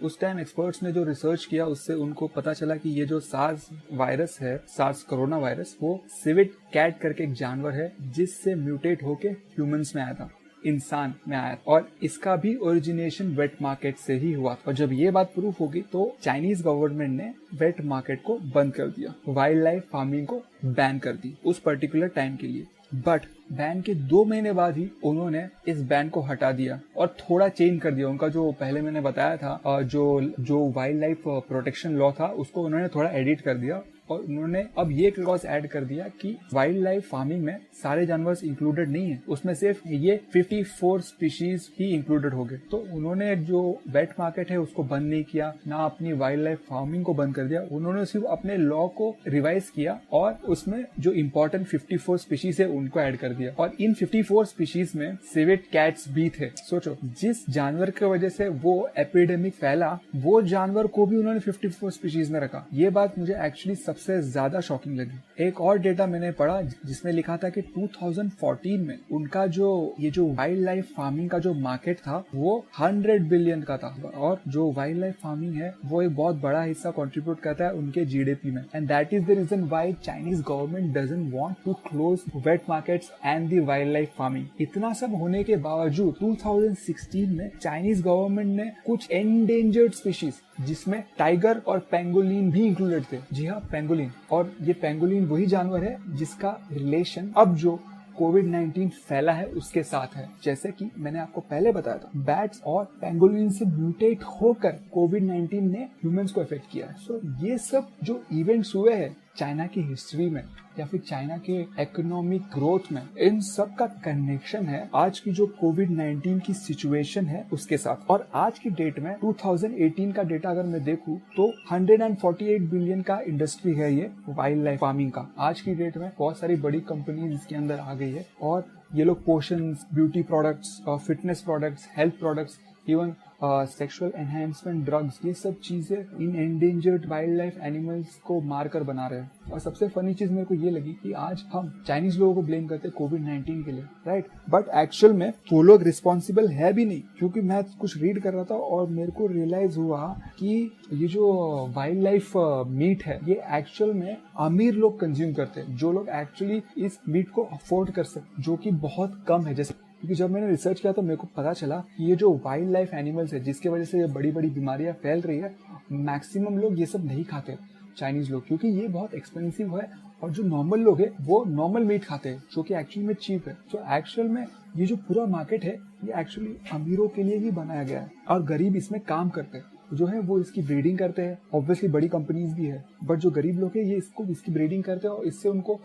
[SPEAKER 1] उस टाइम एक्सपर्ट्स ने जो रिसर्च किया उससे उनको पता चला कि ये जो सार्स वायरस है, सार्स कोरोना वायरस, वो सिविट कैट करके एक जानवर है जिससे म्यूटेट होके ह्यूमंस में आया था, इंसान में आया, और इसका भी ओरिजिनेशन वेट मार्केट से ही हुआ। और जब ये बात प्रूफ होगी तो चाइनीज गवर्नमेंट ने वेट मार्केट को बंद कर दिया, वाइल्ड लाइफ फार्मिंग को बैन कर दी उस पर्टिकुलर टाइम के लिए। बट बैन के 2 महीने बाद ही उन्होंने इस बैन को हटा दिया और थोड़ा चेंज कर दिया। उनका जो पहले मैंने बताया था जो वाइल्ड लाइफ प्रोटेक्शन लॉ था उसको उन्होंने थोड़ा एडिट कर दिया और उन्होंने अब ये क्लॉज ऐड कर दिया कि वाइल्ड लाइफ फार्मिंग में सारे जानवर इंक्लूडेड नहीं है, उसमें सिर्फ ये 54 स्पीशीज ही इंक्लूडेड हो गए। तो उन्होंने जो वेट मार्केट है उसको बंद नहीं किया, ना अपनी वाइल्ड लाइफ फार्मिंग को बंद कर दिया, उन्होंने सिर्फ अपने लॉ को रिवाइज किया और उसमें जो इम्पोर्टेंट 54 स्पीशीज है उनको ऐड कर दिया। और इन 54 स्पीशीज में सिवेट कैट्स भी थे। सोचो, जिस जानवर की वजह से वो एपिडेमिक फैला, वो जानवर को भी उन्होंने 54 स्पीशीज में रखा। ये बात मुझे एक्चुअली सबसे ज्यादा शॉकिंग लगी। एक और डेटा मैंने पढ़ा जिसमें लिखा था कि 2014 में उनका ये जो वाइल्ड लाइफ फार्मिंग का जो मार्केट था वो 100 बिलियन का था। और जो वाइल्ड लाइफ फार्मिंग है वो एक बहुत बड़ा हिस्सा कंट्रीब्यूट करता है उनके जीडीपी में। And that is the reason why Chinese government doesn't want to close wet markets and the wild life farming. इतना सब होने के बावजूद 2016 में चाइनीज गवर्नमेंट ने कुछ एंडेंजर्ड स्पीशीज, जिसमें टाइगर और पेंगोलिन भी इंक्लूडेड थे, जी हाँ पेंगोलिन, और ये पेंगोलिन वही जानवर है जिसका रिलेशन अब जो कोविड-19 फैला है उसके साथ है। जैसे कि मैंने आपको पहले बताया था, बैट्स और पेंगोलिन से म्यूटेट होकर कोविड-19 ने ह्यूमंस को इफेक्ट किया है। सो ये सब जो इवेंट्स हुए हैं चाइना की हिस्ट्री में या फिर चाइना के इकोनॉमिक ग्रोथ में, इन सब का कनेक्शन है आज की जो कोविड-19 की सिचुएशन है उसके साथ। और आज की डेट में 2018 का डेटा अगर मैं देखूं तो 148 बिलियन का इंडस्ट्री है ये वाइल्ड लाइफ फार्मिंग का। आज की डेट में बहुत सारी बड़ी कंपनीज इसके अंदर आ गई है और ये लोग potions, beauty products, fitness products, health products, even sexual enhancement drugs, ये सब चीजें इन एंडेंजर्ड वाइल्ड लाइफ एनिमल्स को मारकर बना रहे हैं। और सबसे फनी चीज मेरे को ये लगी कि आज हम चाइनीज लोगों को ब्लेम करते हैं कोविड-19 के लिए, राइट? बट एक्चुअल में वो लोग रिस्पॉन्सिबल है भी नहीं, क्योंकि मैं कुछ रीड कर रहा था और मेरे को रियलाइज हुआ कि ये जो वाइल्ड लाइफ मीट है ये एक्चुअल में अमीर लोग कंज्यूम करते हैं, जो लोग एक्चुअली इस मीट को अफोर्ड कर सकते, जो कि बहुत कम है। जैसे क्योंकि जब मैंने रिसर्च किया तो मेरे को पता चला कि ये जो वाइल्ड लाइफ एनिमल्स है जिसकी वजह से ये बड़ी बड़ी बीमारियां फैल रही है, मैक्सिमम लोग ये सब नहीं खाते चाइनीज लोग, क्योंकि ये बहुत एक्सपेंसिव है। और जो नॉर्मल लोग है वो नॉर्मल मीट खाते हैं जो कि एक्चुअली में चीप है। तो एक्चुअल में ये जो पूरा मार्केट है ये एक्चुअली अमीरों के लिए ही बनाया गया है और गरीब इसमें काम करते हैं, जो है वो इसकी ब्रीडिंग करते हैं। ऑब्वियसली बड़ी कंपनीज भी है, बट जो गरीब लोग हैं ये इसकी ब्रीडिंग करते हैं और इससे उनको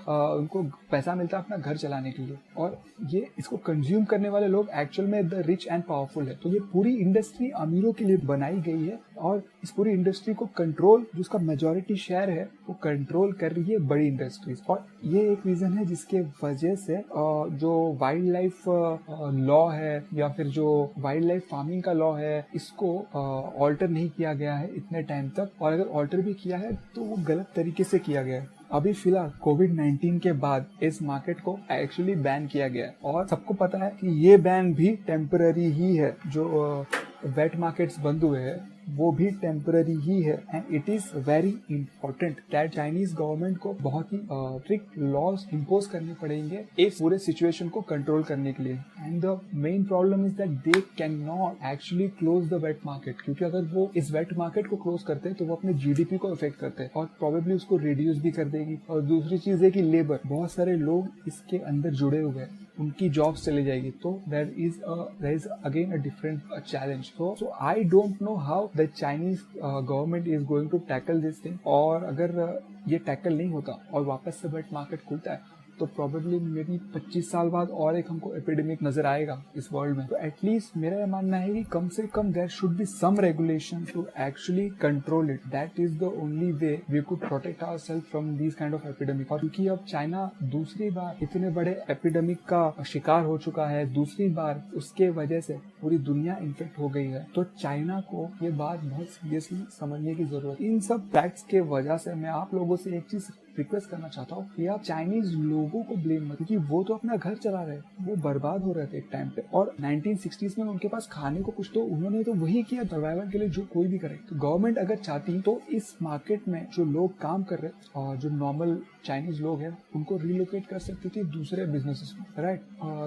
[SPEAKER 1] पैसा मिलता है अपना घर चलाने के लिए। और ये इसको कंज्यूम करने वाले लोग एक्चुअल में द रिच एंड पावरफुल है। तो ये पूरी इंडस्ट्री अमीरों के लिए बनाई गई है और इस पूरी इंडस्ट्री को कंट्रोल, जो उसका मेजॉरिटी शेयर है वो कंट्रोल कर रही है बड़ी इंडस्ट्रीज। और ये एक रीजन है जिसके वजह से जो वाइल्ड लाइफ लॉ है या फिर जो वाइल्ड लाइफ फार्मिंग का लॉ है इसको ऑल्टर नहीं किया गया है इतने टाइम तक, और अगर ऑल्टर भी किया है तो वो गलत तरीके से किया गया है। अभी फिलहाल कोविड-19 के बाद इस मार्केट को एक्चुअली बैन किया गया है और सबको पता है कि ये बैन भी टेम्पररी ही है। जो वेट मार्केट्स बंद हुए हैं वो भी टेम्पररी ही है। And it is very important that Chinese government को बहुत ही स्ट्रिक्ट लॉज इम्पोज करने पड़ेंगे इस पूरे सिचुएशन को कंट्रोल करने के लिए। And the main problem is that they can not actually close the wait market, क्योंकि अगर वो इस वेट मार्केट को क्लोज करते हैं तो वो अपने जीडीपी को इफेक्ट करते हैं और प्रोबेबली उसको रिड्यूस भी कर देगी। और दूसरी चीज है कि लेबर, बहुत सारे लोग इसके अंदर जुड़े हुए हैं, उनकी जॉब्स चली जाएगी, तो there is again a different challenge. So I don't know how the Chinese government is going to tackle this thing. और अगर ये टैकल नहीं होता और वापस से वेट मार्केट खुलता है तो प्रोबेबली मे बी 25 साल बाद और एक हमको एपिडेमिक नजर आएगा इस वर्ल्ड में। तो एटलीस्ट मेरा यह मानना है कि कम से कम there should be some regulation to actually control it. That is the only way we could protect ourself from these kind of epidemic. और क्योंकि अब चाइना दूसरी बार इतने बड़े एपिडेमिक का शिकार हो चुका है, दूसरी बार उसके वजह से पूरी दुनिया इन्फेक्ट हो गई है, तो चाइना को ये बात बहुत सीरियसली समझने की जरूरत है। इन सब फैक्ट्स के वजह से मैं आप लोगों से एक चीज रिक्वेस्ट करना चाहता हूँ कि आप चाइनीज लोगों को ब्लेम मत, क्योंकि वो तो अपना घर चला रहे, वो बर्बाद हो रहे थे एक टाइम पे। और 1960s में उनके पास खाने को कुछ, तो उन्होंने तो वही किया सर्वाइवल के लिए जो कोई भी करे। तो गवर्नमेंट अगर चाहती तो इस मार्केट में जो लोग काम कर रहे और जो नॉर्मल चाइनीज लोग हैं उनको रिलोकेट कर सकती थी दूसरे बिजनेसेस में, राइट,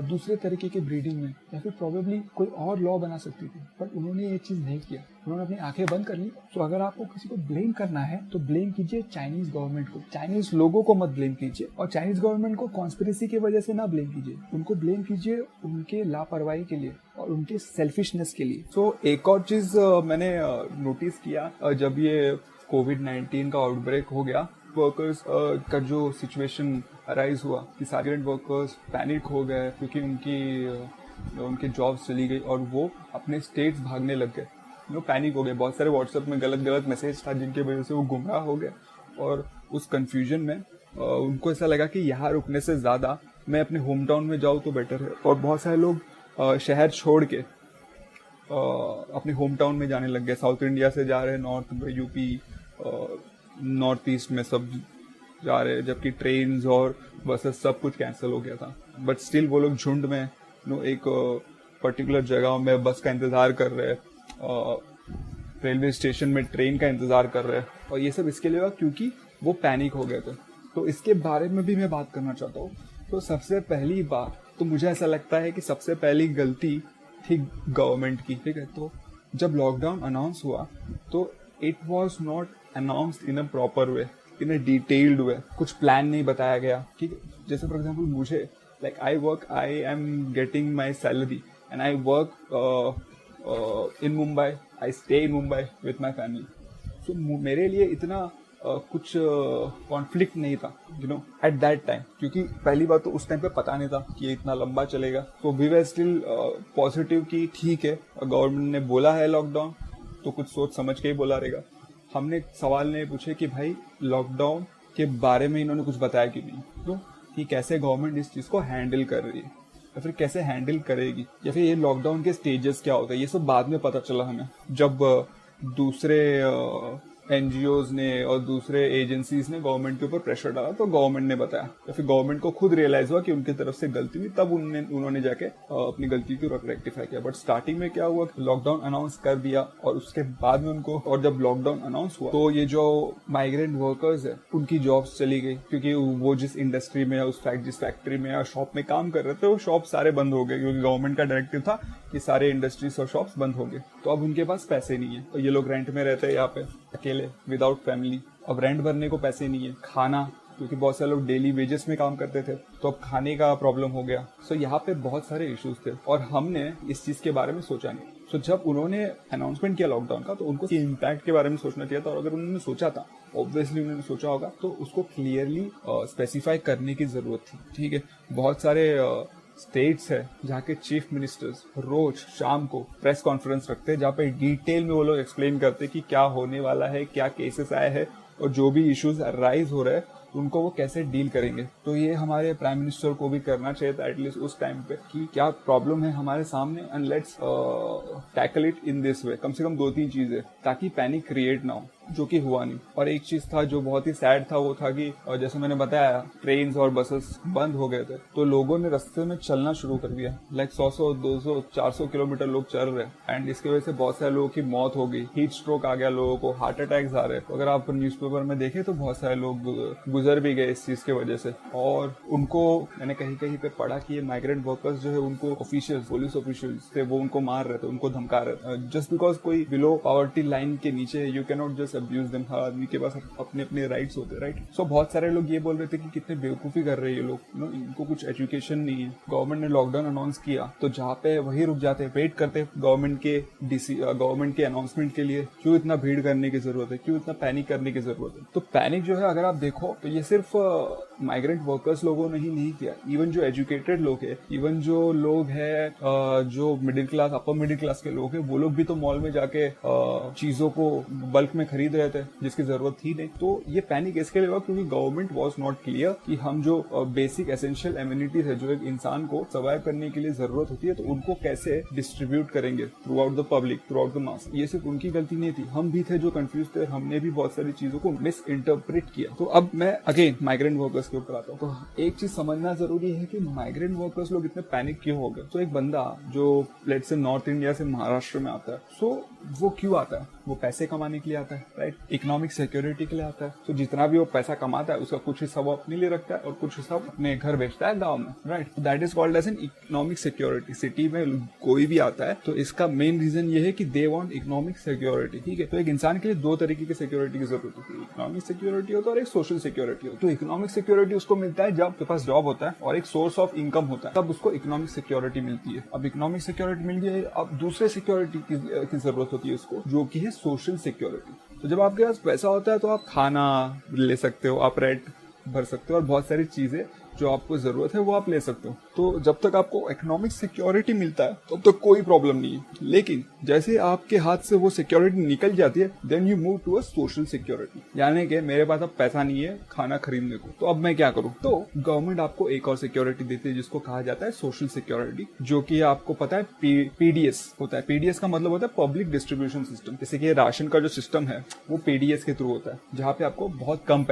[SPEAKER 1] दूसरे तरीके के ब्रीडिंग में, या फिर प्रोबेबली कोई और लॉ बना सकती थी। बट उन्होंने ये चीज नहीं किया, उन्होंने अपनी आंखें बंद कर ली। तो अगर आपको किसी को ब्लेम करना है तो ब्लेम कीजिए चाइनीज गवर्नमेंट को, चाइनीज लोगों को मत ब्लेम कीजिए। और चाइनीज गवर्नमेंट को कॉन्स्पिरेसी की वजह से ना ब्लेम कीजिए, उनको ब्लेम कीजिए उनके लापरवाही के लिए और उनके सेल्फिशनेस के लिए। तो एक और चीज मैंने नोटिस किया जब ये कोविड-19 का आउटब्रेक हो गया, वर्कर्स का जो सिचुएशन अराइज हुआ कि सारे वर्कर्स पैनिक हो गए क्योंकि उनकी जॉब्स चली गई और वो अपने स्टेट्स भागने लग गए। पैनिक हो गए, बहुत सारे व्हाट्सएप में गलत मैसेज था जिनके वजह से वो गुमराह हो गए। और उस कंफ्यूजन में उनको ऐसा लगा कि यहाँ रुकने से ज़्यादा मैं अपने होम टाउन में जाऊँ तो बेटर है। और बहुत सारे लोग शहर छोड़ के अपने होम टाउन में जाने लग गए। साउथ इंडिया से जा रहे हैं, नॉर्थ में, यूपी, नॉर्थ ईस्ट में सब जा रहे हैं, जबकि ट्रेन और बसेस सब कुछ कैंसिल हो गया था। बट स्टिल वो लोग झुंड में एक पर्टिकुलर जगह में बस का इंतजार कर रहे हैं, रेलवे स्टेशन में ट्रेन का इंतजार कर रहे हैं। और ये सब इसके लिए हुआ क्योंकि वो पैनिक हो गए थे। तो इसके बारे में भी मैं बात करना चाहता हूँ। तो सबसे पहली बात तो मुझे ऐसा लगता है कि सबसे पहली गलती थी गवर्नमेंट की, ठीक है। तो जब लॉकडाउन अनाउंस हुआ तो it was not announced in a proper way, in a detailed वे। कुछ प्लान नहीं बताया गया, ठीक है। जैसे फॉर एग्जाम्पल मुझे I am getting my salary and I work in Mumbai, I stay in Mumbai with my family. So मेरे लिए इतना कुछ कॉन्फ्लिक्ट नहीं था, एट दैट टाइम, क्योंकि पहली बात तो उस टाइम पे पता नहीं था कि ये इतना लंबा चलेगा। तो वी वर स्टिल पॉजिटिव कि ठीक है, गवर्नमेंट ने बोला है लॉकडाउन तो कुछ सोच समझ के ही बोला रहेगा। हमने सवाल नहीं पूछे कि भाई लॉकडाउन के बारे में इन्होंने कुछ बताया कि नहीं, तो कि कैसे गवर्नमेंट इस चीज को हैंडल कर रही है या फिर कैसे हैंडल करेगी, या फिर ये लॉकडाउन के स्टेजेस क्या होता है। ये सब बाद में पता चला हमें, जब दूसरे एनजीओज ने और दूसरे एजेंसीज ने गवर्नमेंट के ऊपर प्रेशर डाला तो गवर्नमेंट ने बताया, या फिर गवर्नमेंट को खुद रियलाइज हुआ कि उनकी तरफ से गलती हुई, तब उन्होंने जाके अपनी गलती को रेक्टिफाई किया। बट स्टार्टिंग में क्या हुआ, लॉकडाउन अनाउंस कर दिया और उसके बाद में उनको, और जब लॉकडाउन अनाउंस हुआ तो ये जो माइग्रेंट वर्कर्स है उनकी जॉब्स चली गई, क्योंकि वो जिस इंडस्ट्री में या जिस फैक्ट्री में या शॉप में काम कर रहे थे वो शॉप सारे बंद हो गए, क्योंकि गवर्नमेंट का डायरेक्टिव था कि सारे इंडस्ट्रीज और शॉप्स बंद हो गए। तो अब उनके पास पैसे नहीं है, तो ये लोग रेंट में रहते हैं यहाँ पे अकेले विदाउट फैमिली। अब रेंट भरने को पैसे नहीं है, खाना, क्योंकि बहुत सारे लोग डेली वेजेस में काम करते थे तो अब खाने का प्रॉब्लम हो गया। सो यहाँ पे बहुत सारे इश्यूज थे और हमने इस चीज के बारे में सोचा नहीं। सो जब उन्होंने अनाउंसमेंट किया लॉकडाउन का तो उनको इम्पैक्ट के बारे में सोचना चाहिए था, और अगर उन्होंने सोचा था, ऑब्वियसली उन्होंने सोचा होगा, तो उसको क्लियरली स्पेसिफाई करने की जरूरत थी, ठीक है। बहुत सारे स्टेट्स है जहाँ के चीफ मिनिस्टर्स रोज शाम को प्रेस कॉन्फ्रेंस रखते हैं, जहाँ पे डिटेल में वो लोग एक्सप्लेन करते हैं कि क्या होने वाला है, क्या केसेस आए हैं और जो भी इश्यूज राइज हो रहे हैं उनको वो कैसे डील करेंगे। तो ये हमारे प्राइम मिनिस्टर को भी करना चाहिए था एटलीस्ट उस टाइम पे, कि क्या प्रॉब्लम है हमारे सामने and let's tackle it in this way. कम से कम 2-3 चीजें, ताकि पैनिक क्रिएट ना हो, जो कि हुआ नहीं। और एक चीज था जो बहुत ही सैड था, वो था कि जैसे मैंने बताया ट्रेन और बसेस बंद हो गए थे तो लोगों ने रास्ते में चलना शुरू कर दिया। 100, 200, 400 किलोमीटर लोग चल रहे हैं एंड इसकी वजह से बहुत सारे लोगों की मौत हो गई, हीट स्ट्रोक आ गया, लोगों को हार्ट अटैक्स आ रहे हैं। तो अगर आप न्यूज़पेपर में देखें तो बहुत सारे लोग गुजर भी गए इस चीज की वजह से। और उनको मैंने कहीं कहीं पे पढ़ा कि ये माइग्रेंट वर्कर्स जो है उनको ऑफिशियल्स, पुलिस ऑफिशियल्स थे, वो उनको मार रहे थे, उनको धमका रहे थे, जस्ट बिकॉज कोई बिलो पॉवर्टी लाइन के नीचे। You can not just abuse them. हर आदमी के पास अपने अपने राइट्स होते हैं, राइट। सो बहुत सारे लोग ये बोल रहे थे कि कितने बेवकूफी कर रहे हैं ये लोग, इनको कुछ एजुकेशन नहीं है। गवर्नमेंट ने लॉकडाउन अनाउंस किया तो जहाँ पे वही रुक जाते, वेट करते गवर्नमेंट के अनाउंसमेंट के लिए। क्यों इतना भीड़ करने की जरूरत है, क्यों इतना पैनिक करने की जरूरत है। तो पैनिक जो है अगर आप देखो तो ये सिर्फ माइग्रेंट वर्कर्स लोगों ने ही नहीं किया, इवन जो एजुकेटेड लोग हैं, इवन जो लोग हैं जो middle class upper middle class के लोग हैं, वो लोग भी तो मॉल में जाके चीजों को बल्क में खरीद रहे थे जिसकी जरूरत थी नहीं। तो ये पैनिक इसके लिए हुआ क्योंकि गवर्नमेंट वाज नॉट क्लियर कि हम जो बेसिक एसेंशियल एमिनिटीज है जो एक इंसान को सर्वाइव करने के लिए जरूरत होती है तो उनको कैसे डिस्ट्रीब्यूट करेंगे through out the public, through out the mass. ये सिर्फ उनकी गलती नहीं थी, हम भी थे जो कंफ्यूज थे, हमने भी बहुत सारी चीजों को मिस इंटरप्रेट किया। तो अब मैं अगेन माइग्रेंट वर्कर्स के ऊपर आता हूँ। तो एक चीज समझना जरूरी है कि माइग्रेंट वर्कर्स लोग इतने पैनिक क्यों हो गए। तो एक बंदा जो लेट्स से नॉर्थ इंडिया से महाराष्ट्र में आता है, सो वो क्यों आता है? वो पैसे कमाने के लिए आता है, राइट, इकोनॉमिक सिक्योरिटी के लिए आता है। तो जितना भी वो पैसा कमाता है उसका कुछ हिस्सा वो अपने लिए रखता है और कुछ हिस्सा अपने घर बेचता है गांव में, right. That is called as an economic security. City में कोई भी आता है तो इसका मेन रीजन ये है कि दे वांट इकोनॉमिक सिक्योरिटी, ठीक है। तो एक इंसान के लिए दो तरीके की सिक्योरिटी की जरूरत होती है, इकोनॉमिक सिक्योरिटी होता है और एक सोशल सिक्योरिटी होती है। तो इकोनॉमिक सिक्योरिटी उसको मिलता है जब आपके पास जॉब होता है और एक सोर्स ऑफ इनकम होता है, तब उसको इकोनॉमिक सिक्योरिटी मिलती है। अब इकोनॉमिक सिक्योरिटी मिल गई, अब दूसरे सिक्योरिटी की जरूरत होती है उसको, जो कि है सोशल सिक्योरिटी। तो जब आपके पास पैसा होता है तो आप खाना ले सकते हो, आप रेंट भर सकते हो और बहुत सारी चीजें जो आपको जरूरत है वो आप ले सकते हो। तो जब तक आपको इकोनॉमिक सिक्योरिटी मिलता है तब तक कोई प्रॉब्लम नहीं है। लेकिन जैसे आपके हाथ से वो सिक्योरिटी निकल जाती है, then you move to a social security. यानी कि मेरे पास अब पैसा नहीं है खाना खरीदने को, तो अब मैं क्या करूं? तो गवर्नमेंट आपको एक और सिक्योरिटी देती है जिसको कहा जाता है सोशल सिक्योरिटी, जो कि आपको पता है पीडीएस होता है। पीडीएस का मतलब होता है पब्लिक डिस्ट्रीब्यूशन सिस्टम। जैसे कि राशन का जो सिस्टम है वो पीडीएस के थ्रू होता है, जहाँ पे आपको बहुत कम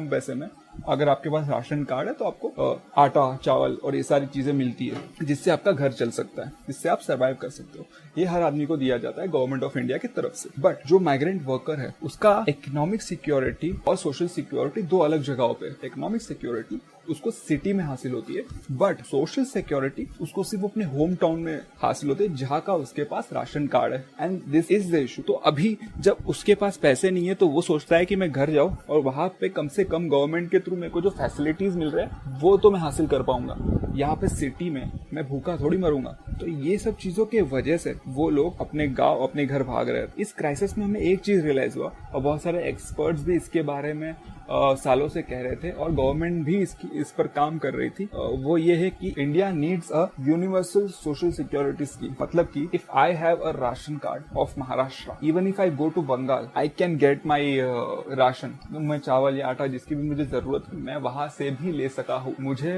[SPEAKER 1] पैसे में अगर आपके पास राशन कार्ड है तो आपको आटा, चावल और ये सारी चीजें मिलती है जिससे आपका घर चल सकता है, जिससे आप सर्वाइव कर सकते हो। ये हर आदमी को दिया जाता है गवर्नमेंट ऑफ इंडिया की तरफ से। बट जो माइग्रेंट वर्कर है उसका इकोनॉमिक सिक्योरिटी और सोशल सिक्योरिटी दो अलग जगहों पे। इकोनॉमिक सिक्योरिटी उसको सिटी में हासिल होती है, बट सोशल सिक्योरिटी उसको सिर्फ अपने होम टाउन में हासिल होती है जहाँ का उसके पास राशन कार्ड है। And this is the issue. तो अभी जब उसके पास पैसे नहीं है तो वो सोचता है कि मैं घर जाऊं और वहां पे कम से कम गवर्नमेंट के थ्रू मेरे को जो फैसिलिटीज मिल रहे हैं वो तो मैं हासिल कर पाऊंगा, यहाँ पे सिटी में मैं भूखा थोड़ी मरूंगा। तो ये सब चीजों के वजह से वो लोग अपने गांव, अपने घर भाग रहे हैं। इस क्राइसिस में हमें एक चीज रियलाइज हुआ और बहुत सारे एक्सपर्ट्स भी इसके बारे में सालों से कह रहे थे और गवर्नमेंट भी इस पर काम कर रही थी। वो ये है कि India needs a universal social security scheme. मतलब कि if I have a ration card of Maharashtra, even if I go to Bengal, I can get my ration. मैं चावल या आटा जिसकी भी मुझे जरूरत है मैं वहां से भी ले सका हूँ। मुझे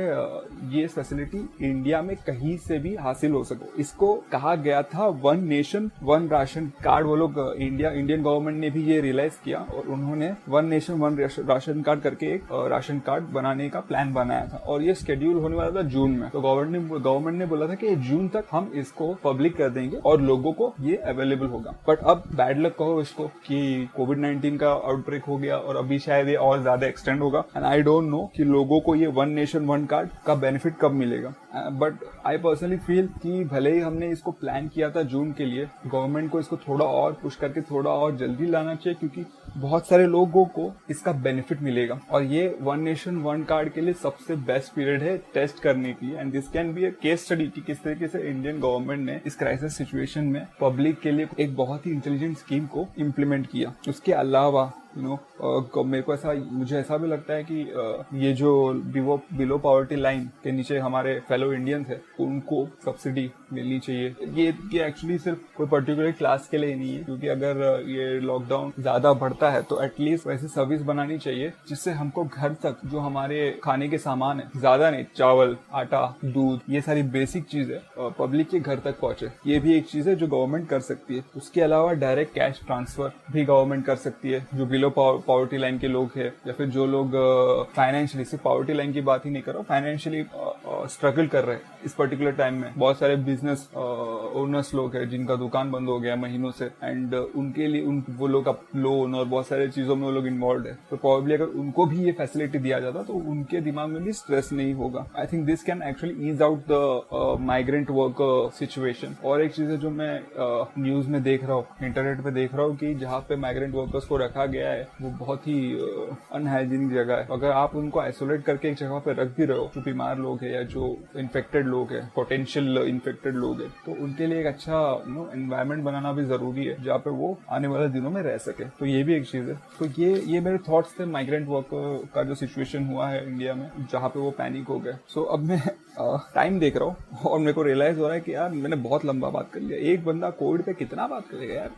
[SPEAKER 1] ये फैसिलिटी इंडिया में कहीं से भी हासिल हो सके। इसको कहा गया था one nation one ration card. वो लोग इंडियन गवर्नमेंट ने भी ये रियलाइज किया और उन्होंने one nation one ration card करके एक राशन कार्ड बनाने का प्लान बनाया था और ये शेड्यूल होने वाला था जून में। तो गवर्नमेंट ने बोला था कि जून तक हम इसको पब्लिक कर देंगे और लोगों को ये अवेलेबल होगा। बट अब बैड लक कहो इसको कि कोविड-19 का आउटब्रेक हो गया और अभी शायद ये और ज्यादा एक्सटेंड होगा। एंड आई डोंट नो कि लोगों को ये वन नेशन वन कार्ड का बेनिफिट कब मिलेगा। बट आई पर्सनली फील कि भले ही हमने इसको प्लान किया था जून के लिए, गवर्नमेंट को इसको थोड़ा और पुश करके थोड़ा और जल्दी लाना चाहिए क्योंकि बहुत सारे लोगों को इसका बेनिफिट मिलेगा। और ये वन नेशन वन कार्ड के लिए सबसे बेस्ट पीरियड है टेस्ट करने की। And this can be a case study कि किस तरीके से इंडियन गवर्नमेंट ने इस क्राइसिस सिचुएशन में पब्लिक के लिए एक बहुत ही इंटेलिजेंट स्कीम को इम्प्लीमेंट किया। उसके अलावा मेरे को मुझे ऐसा भी लगता है कि ये जो बिलो पॉवर्टी लाइन के नीचे हमारे फेलो इंडियंस है उनको सब्सिडी मिलनी चाहिए। ये एक्चुअली सिर्फ कोई पर्टिकुलर क्लास के लिए नहीं है, क्योंकि अगर ये लॉकडाउन ज्यादा बढ़ता है तो एटलीस्ट वैसे सर्विस बनानी चाहिए जिससे हमको घर तक जो हमारे खाने के सामान है, ज्यादा नहीं, चावल, आटा, दूध, ये सारी बेसिक चीजें पब्लिक के घर तक पहुंचे। ये भी एक चीज है जो गवर्नमेंट कर सकती है। उसके अलावा डायरेक्ट कैश ट्रांसफर भी गवर्नमेंट कर सकती है। जो बिलो पॉवर्टी लाइन के लोग हैं या फिर जो लोग फाइनेंशियली, सिर्फ पॉवर्टी लाइन की बात ही नहीं कर रहा, फाइनेंशियली स्ट्रगल कर रहे हैं इस पर्टिकुलर टाइम में। बहुत सारे बिजनेस ओनर्स लोग हैं जिनका दुकान बंद हो गया महीनों से, एंड उनके लिए वो लोग लोन और बहुत सारे चीजों में वो लोग इन्वॉल्व है। तो प्रॉब्ली अगर उनको भी ये फैसिलिटी दिया जाता तो उनके दिमाग में भी स्ट्रेस नहीं होगा। I think this can actually ease out the migrant work situation. और एक चीज है जो मैं न्यूज में देख रहा हूँ, इंटरनेट पे देख रहा हूँ कि जहाँ पे माइग्रेंट वर्कर्स को रखा गया है वो बहुत ही अनहाइजीनिक जगह है। अगर आप उनको आइसोलेट करके एक जगह पे रख भी रहे हो, जो बीमार लोग हैं या जो इन्फेक्टेड लोग हैं, पोटेंशियल इन्फेक्टेड लोग हैं, तो उनके के लिए एक अच्छा एनवायरनमेंट बनाना भी जरूरी है जहाँ पे वो आने वाले दिनों में रह सके। तो ये भी एक चीज है। तो ये मेरे थॉट्स थे माइग्रेंट वर्कर का जो सिचुएशन हुआ है इंडिया में, जहाँ पे वो पैनिक हो गए। सो अब मैं टाइम देख रहा हूँ और मेरे को रियलाइज हो रहा है कि यार मैंने बहुत लंबा बात कर लिया। एक बंदा कोविड पे कितना बात करेगा यार,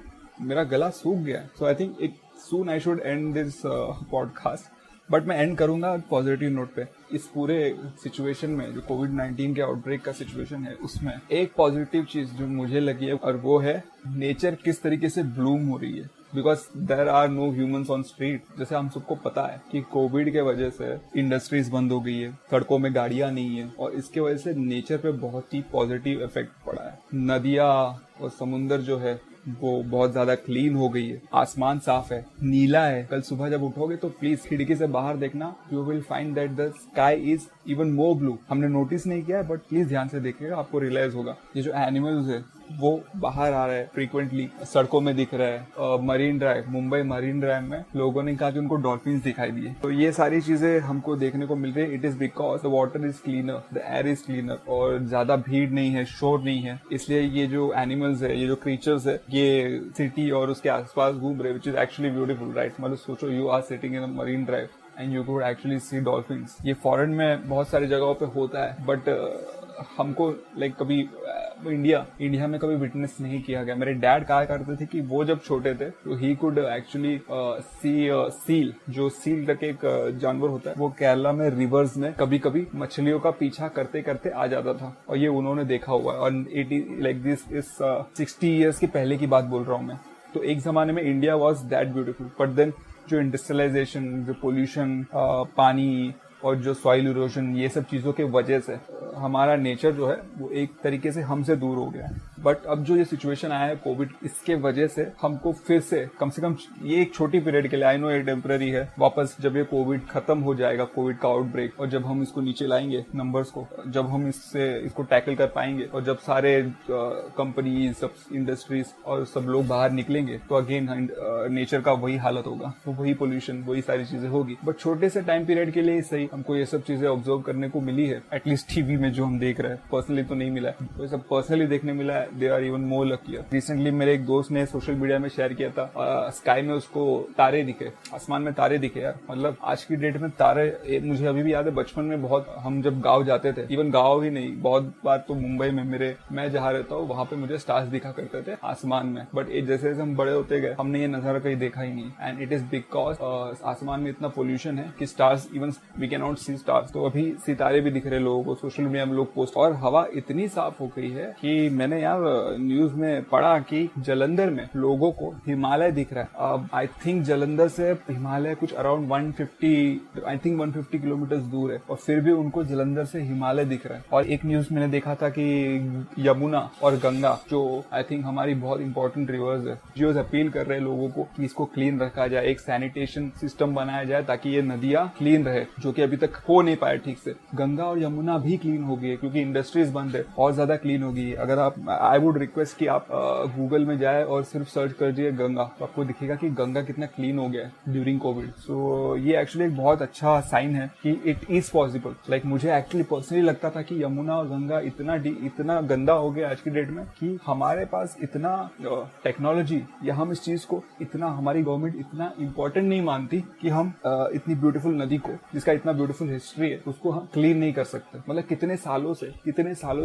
[SPEAKER 1] मेरा गला सूख गया। So I think soon I should end this podcast, but मैं एंड करूंगा पॉजिटिव नोट पे। इस पूरे सिचुएशन में जो कोविड-19 के आउटब्रेक का सिचुएशन है, उसमें एक पॉजिटिव चीज जो मुझे लगी है, और वो है नेचर किस तरीके से ब्लूम हो रही है। Because there are no humans on street. जैसे हम सबको पता है कि कोविड के वजह से इंडस्ट्रीज बंद हो गई है, सड़कों में गाड़ियां नहीं है, और इसके वजह से नेचर पे बहुत ही पॉजिटिव इफेक्ट पड़ा है। नदियां और समुंदर जो है वो बहुत ज्यादा क्लीन हो गई है, आसमान साफ है, नीला है। कल सुबह जब उठोगे तो प्लीज खिड़की से बाहर देखना, you will find that the sky is even more blue. हमने नोटिस नहीं किया है, बट प्लीज ध्यान से देखिएगा, आपको रियलाइज होगा। ये जो एनिमल्स है वो बाहर आ रहे हैं फ्रीक्वेंटली, सड़कों में दिख रहा है। Marine drive, Mumbai marine drive में लोगों ने कहा कि उनको डॉल्फिन्स दिखाई दिए। तो ये सारी चीजें हमको देखने को मिल रही है। It is because the water is cleaner, the air is cleaner, और ज्यादा भीड़ नहीं है, शोर नहीं है। इसलिए ये जो एनिमल्स है, ये जो क्रीचर्स है, ये सिटी और उसके आसपास घूम रहे, which is actually beautiful, right. मतलब सोचो, you are sitting in a Marine Drive and you could actually see dolphins. ये फॉरेन में बहुत सारी जगहों पे होता है, बट हमको कभी इंडिया में कभी विटनेस नहीं किया गया। मेरे डैड कहा करते थे कि वो जब छोटे थे तो he could actually C seal, जो सील करके एक जानवर होता है, वो केरला में रिवर्स में कभी कभी मछलियों का पीछा करते करते आ जाता था, और ये उन्होंने देखा हुआ है। और दिस इज 60 ईयर्स की पहले की बात बोल रहा हूँ मैं। तो एक जमाने में India was that beautiful, but then जो इंडस्ट्रियलाइजेशन, जो पोल्यूशन, पानी और जो सॉइल इरोजन, ये सब चीजों के वजह से हमारा नेचर जो है वो एक तरीके से हमसे दूर हो गया है। बट अब जो ये सिचुएशन आया है कोविड, इसके वजह से हमको फिर से कम ये एक छोटी पीरियड के लिए, आई नो ये टेम्पररी है, वापस जब ये कोविड खत्म हो जाएगा, कोविड का आउटब्रेक, और जब हम इसको नीचे लाएंगे नंबर्स को, जब हम इसको टैकल कर पाएंगे, और जब सारे कंपनीज, सब इंडस्ट्रीज और सब लोग बाहर निकलेंगे, तो अगेन नेचर का वही हालत होगा, तो वही पोल्यूशन, वही सारी चीजें होगी। बट छोटे से टाइम पीरियड के लिए सही हमको ये सब चीजें ऑब्जर्व करने को मिली है, एटलीस्ट टीवी में जो हम देख रहे हैं। पर्सनली तो नहीं मिला है, तो सब पर्सनली देखने मिला है। They are even more luckier. Recently मेरे एक दोस्त ने सोशल मीडिया में शेयर किया था, स्काई में उसको तारे दिखे, आसमान में तारे दिखे। यार मतलब आज की डेट में तारे, मुझे अभी भी याद है बचपन में बहुत, हम जब गाँव जाते थे, इवन गाँव ही नहीं, बहुत बार तो मुंबई में मैं जहाँ रहता हूँ वहां पे मुझे स्टार्स दिखा करते थे आसमान में। बट जैसे जैसे हम बड़े होते गए, हमने ये नजारा कहीं देखा ही नहीं। एंड इट इज बिकॉज आसमान में इतना पोल्यूशन है कि stars, even we can not see stars. तो अभी सितारे भी दिख रहे लोगों को, सोशल मीडिया में लोग पोस्ट, और हवा इतनी साफ हो गई है कि मैंने यार न्यूज में पढ़ा कि जलंधर में लोगों को हिमालय दिख रहा है। अब आई थिंक जलंधर से हिमालय कुछ अराउंड 150 किलोमीटर दूर है, और फिर भी उनको जलंधर से हिमालय दिख रहा है। और एक न्यूज मैंने देखा था कि यमुना और गंगा, जो आई थिंक हमारी बहुत इंपॉर्टेंट रिवर्स है, जो अपील कर रहे हैं लोगों को कि इसको क्लीन रखा जाए, एक सैनिटेशन सिस्टम बनाया जाए ताकि ये नदियां क्लीन रहे, जो कि अभी तक हो नहीं पाया ठीक से। गंगा और यमुना भी क्लीन हो गई है क्योंकि इंडस्ट्रीज बंद है, और ज्यादा क्लीन हो गई है। अगर आप, आई वुड रिक्वेस्ट कि आप गूगल में जाए और सिर्फ सर्च कर दिए गंगा, तो आपको दिखेगा कि गंगा कितना क्लीन हो गया है ड्यूरिंग कोविड। सो ये एक्चुअली एक बहुत अच्छा साइन है कि इट इज पॉसिबल। लाइक मुझे एक्चुअली पर्सनली लगता था कि यमुना और गंगा इतना गंदा हो गया आज की डेट में कि हमारे पास इतना टेक्नोलॉजी, या हम इस चीज को इतना, हमारी गवर्नमेंट इतना इम्पोर्टेंट नहीं मानती कि हम इतनी ब्यूटीफुल नदी को, जिसका इतना ब्यूटीफुल हिस्ट्री है, उसको हम क्लीन नहीं कर सकते। मतलब कितने सालों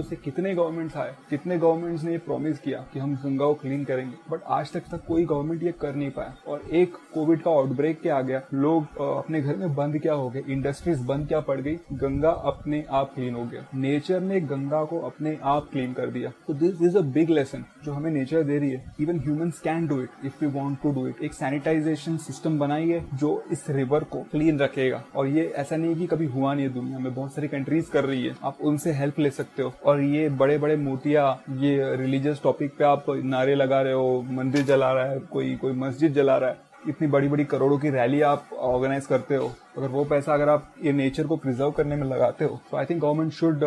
[SPEAKER 1] से कितने गवर्नमेंट्स आए, कितने गवर्नमेंट्स ने ये प्रॉमिस किया कि हम गंगा को क्लीन करेंगे, बट आज तक कोई गवर्नमेंट ये कर नहीं पाया। और एक कोविड का आउटब्रेक के आ गया, लोग अपने घर में बंद क्या हो गए, इंडस्ट्रीज बंद क्या पड़ गई, गंगा अपने आप क्लीन हो गया। नेचर ने गंगा को अपने आप क्लीन कर दिया। तो this is a big lesson जो हमें नेचर दे रही है। Even humans can do it if we want to do it. एक सैनिटाइजेशन सिस्टम बनाइए जो इस रिवर को क्लीन रखेगा। और ये ऐसा नहीं कि कभी हुआ नहीं है, दुनिया में बहुत सारी कंट्रीज कर रही है, आप उनसे हेल्प ले सकते हो। और ये बड़े बड़े मूर्तियां, ये रिलीजियस टॉपिक पे आप नारे लगा रहे हो, मंदिर जला रहा है कोई मस्जिद जला रहा है, इतनी बड़ी बड़ी करोड़ों की रैली आप ऑर्गेनाइज करते हो, अगर वो पैसा अगर आप ये नेचर को प्रिजर्व करने में लगाते हो, तो I think government should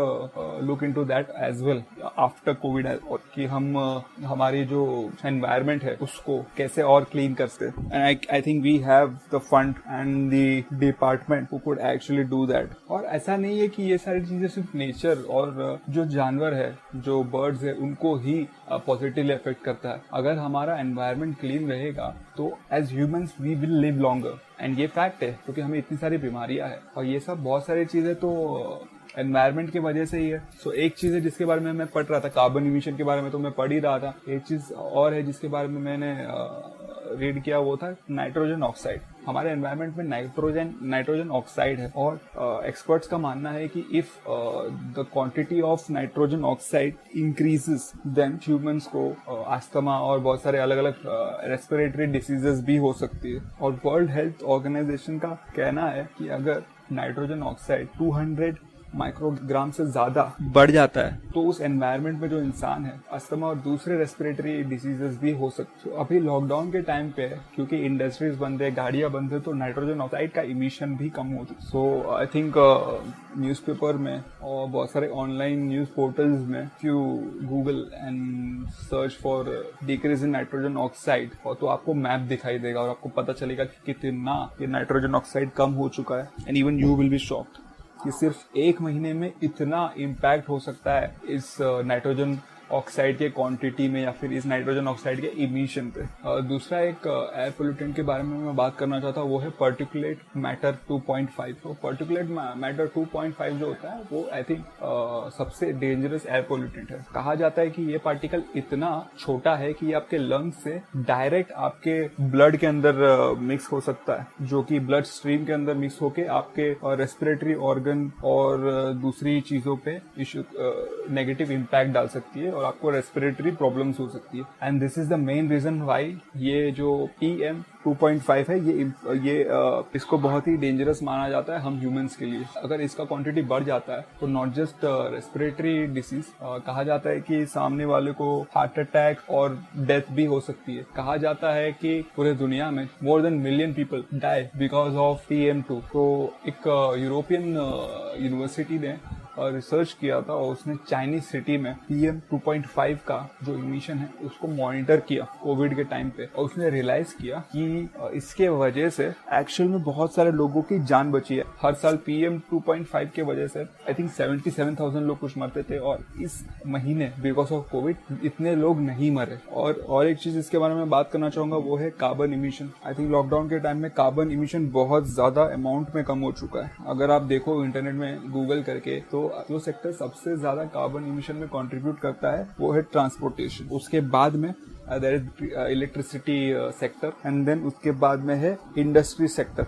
[SPEAKER 1] look into that as well after covid, कि हम हमारी जो एनवायरनमेंट है उसको कैसे और क्लीन कर सकते हैं. And I think we have the fund and the department who could actually do that. और ऐसा नहीं है कि ये सारी चीजें सिर्फ नेचर और जो जानवर है, जो बर्ड्स है, उनको ही पॉजिटिवली अफेक्ट करता है. अगर हमारा एनवायरनमेंट क्लीन रहेगा तो as humans we will live longer. And ये फैक्ट है, क्योंकि हमें इतनी सारी बीमारियां हैं और ये सब बहुत सारी चीजें तो एनवायरनमेंट की वजह से ही है. सो एक चीज है जिसके बारे में मैं पढ़ रहा था, कार्बन इमिशन के बारे में तो मैं पढ़ ही रहा था. एक चीज और है जिसके बारे में मैंने रीड किया, वो था नाइट्रोजन ऑक्साइड. हमारे एनवायरनमेंट में नाइट्रोजन ऑक्साइड है और एक्सपर्ट्स का मानना है कि if the quantity of nitrogen oxide increases then humans को अस्थमा और बहुत सारे अलग अलग रेस्पिरेटरी डिसीजेस भी हो सकती है. और वर्ल्ड हेल्थ ऑर्गेनाइजेशन का कहना है कि अगर नाइट्रोजन ऑक्साइड 200 माइक्रोग्राम से ज्यादा बढ़ जाता है तो उस एनवायरनमेंट में जो इंसान है, अस्थमा और दूसरे रेस्पिरेटरी डिसीजेस भी हो सकते हैं. अभी लॉकडाउन के टाइम पे क्योंकि इंडस्ट्रीज बंद है, गाड़ियां बंद है, तो नाइट्रोजन ऑक्साइड का इमिशन भी कम होती है. सो आई थिंक न्यूज़पेपर में और बहुत सारे ऑनलाइन न्यूज पोर्टल्स में you Google and search for decrease in nitrogen oxide, और तो आपको मैप दिखाई देगा और आपको पता चलेगा कि कितना ये नाइट्रोजन ऑक्साइड कम हो चुका है. And even you will be shocked कि सिर्फ एक महीने में इतना इम्पैक्ट हो सकता है इस नाइट्रोजन ऑक्साइड के क्वांटिटी में या फिर इस नाइट्रोजन ऑक्साइड के इमिशन पे. दूसरा एक एयर पोल्यूटेंट के बारे में मैं बात करना चाहता हूँ, वो है पर्टिकुलेट मैटर 2.5. तो पर्टिकुलेट मैटर 2.5 जो होता है वो आई थिंक सबसे डेंजरस एयर पोल्यूटेंट है. कहा जाता है कि ये पार्टिकल इतना छोटा है कि ये आपके लंग्स से डायरेक्ट आपके ब्लड के अंदर मिक्स हो सकता है, जो कि ब्लड स्ट्रीम के अंदर मिक्स होके आपके रेस्पिरेटरी ऑर्गन और दूसरी चीजों पे नेगेटिव इम्पैक्ट डाल सकती है और आपको रेस्पिरेटरी प्रॉब्लम्स हो सकती है. And this is the main reason why ये जो PM 2.5 है ये इसको बहुत ही डेंजरस माना जाता है हम ह्यूमंस के लिए. अगर इसका क्वांटिटी बढ़ जाता है तो नॉट जस्ट रेस्पिरेटरी डिसीज, कहा जाता है कि सामने वाले को हार्ट अटैक और डेथ भी हो सकती है. कहा जाता है कि पूरे दुनिया में more than million people die because of PM2. तो एक यूरोपियन यूनिवर्सिटी ने रिसर्च किया था और उसने चाइनीज सिटी में PM 2.5 का जो इमिशन है उसको मॉनिटर किया कोविड के टाइम पे, और उसने रियलाइज किया कि इसके वजह से एक्चुअल में बहुत सारे लोगों की जान बची है. हर साल PM 2.5 के वजह से आई थिंक 77,000 लोग कुछ मरते थे, और इस महीने बिकॉज ऑफ कोविड इतने लोग नहीं मरे. और एक चीज इसके बारे में बात करना चाहूंगा, वो है carbon emission. I think lockdown के टाइम में कार्बन इमिशन बहुत ज्यादा अमाउंट में कम हो चुका है. अगर आप देखो इंटरनेट में गूगल करके, तो जो सेक्टर सबसे ज्यादा कार्बन इमिशन में कंट्रीब्यूट करता है वो है ट्रांसपोर्टेशन. उसके बाद में there is electricity sector, and then उसके बाद में है इंडस्ट्री सेक्टर.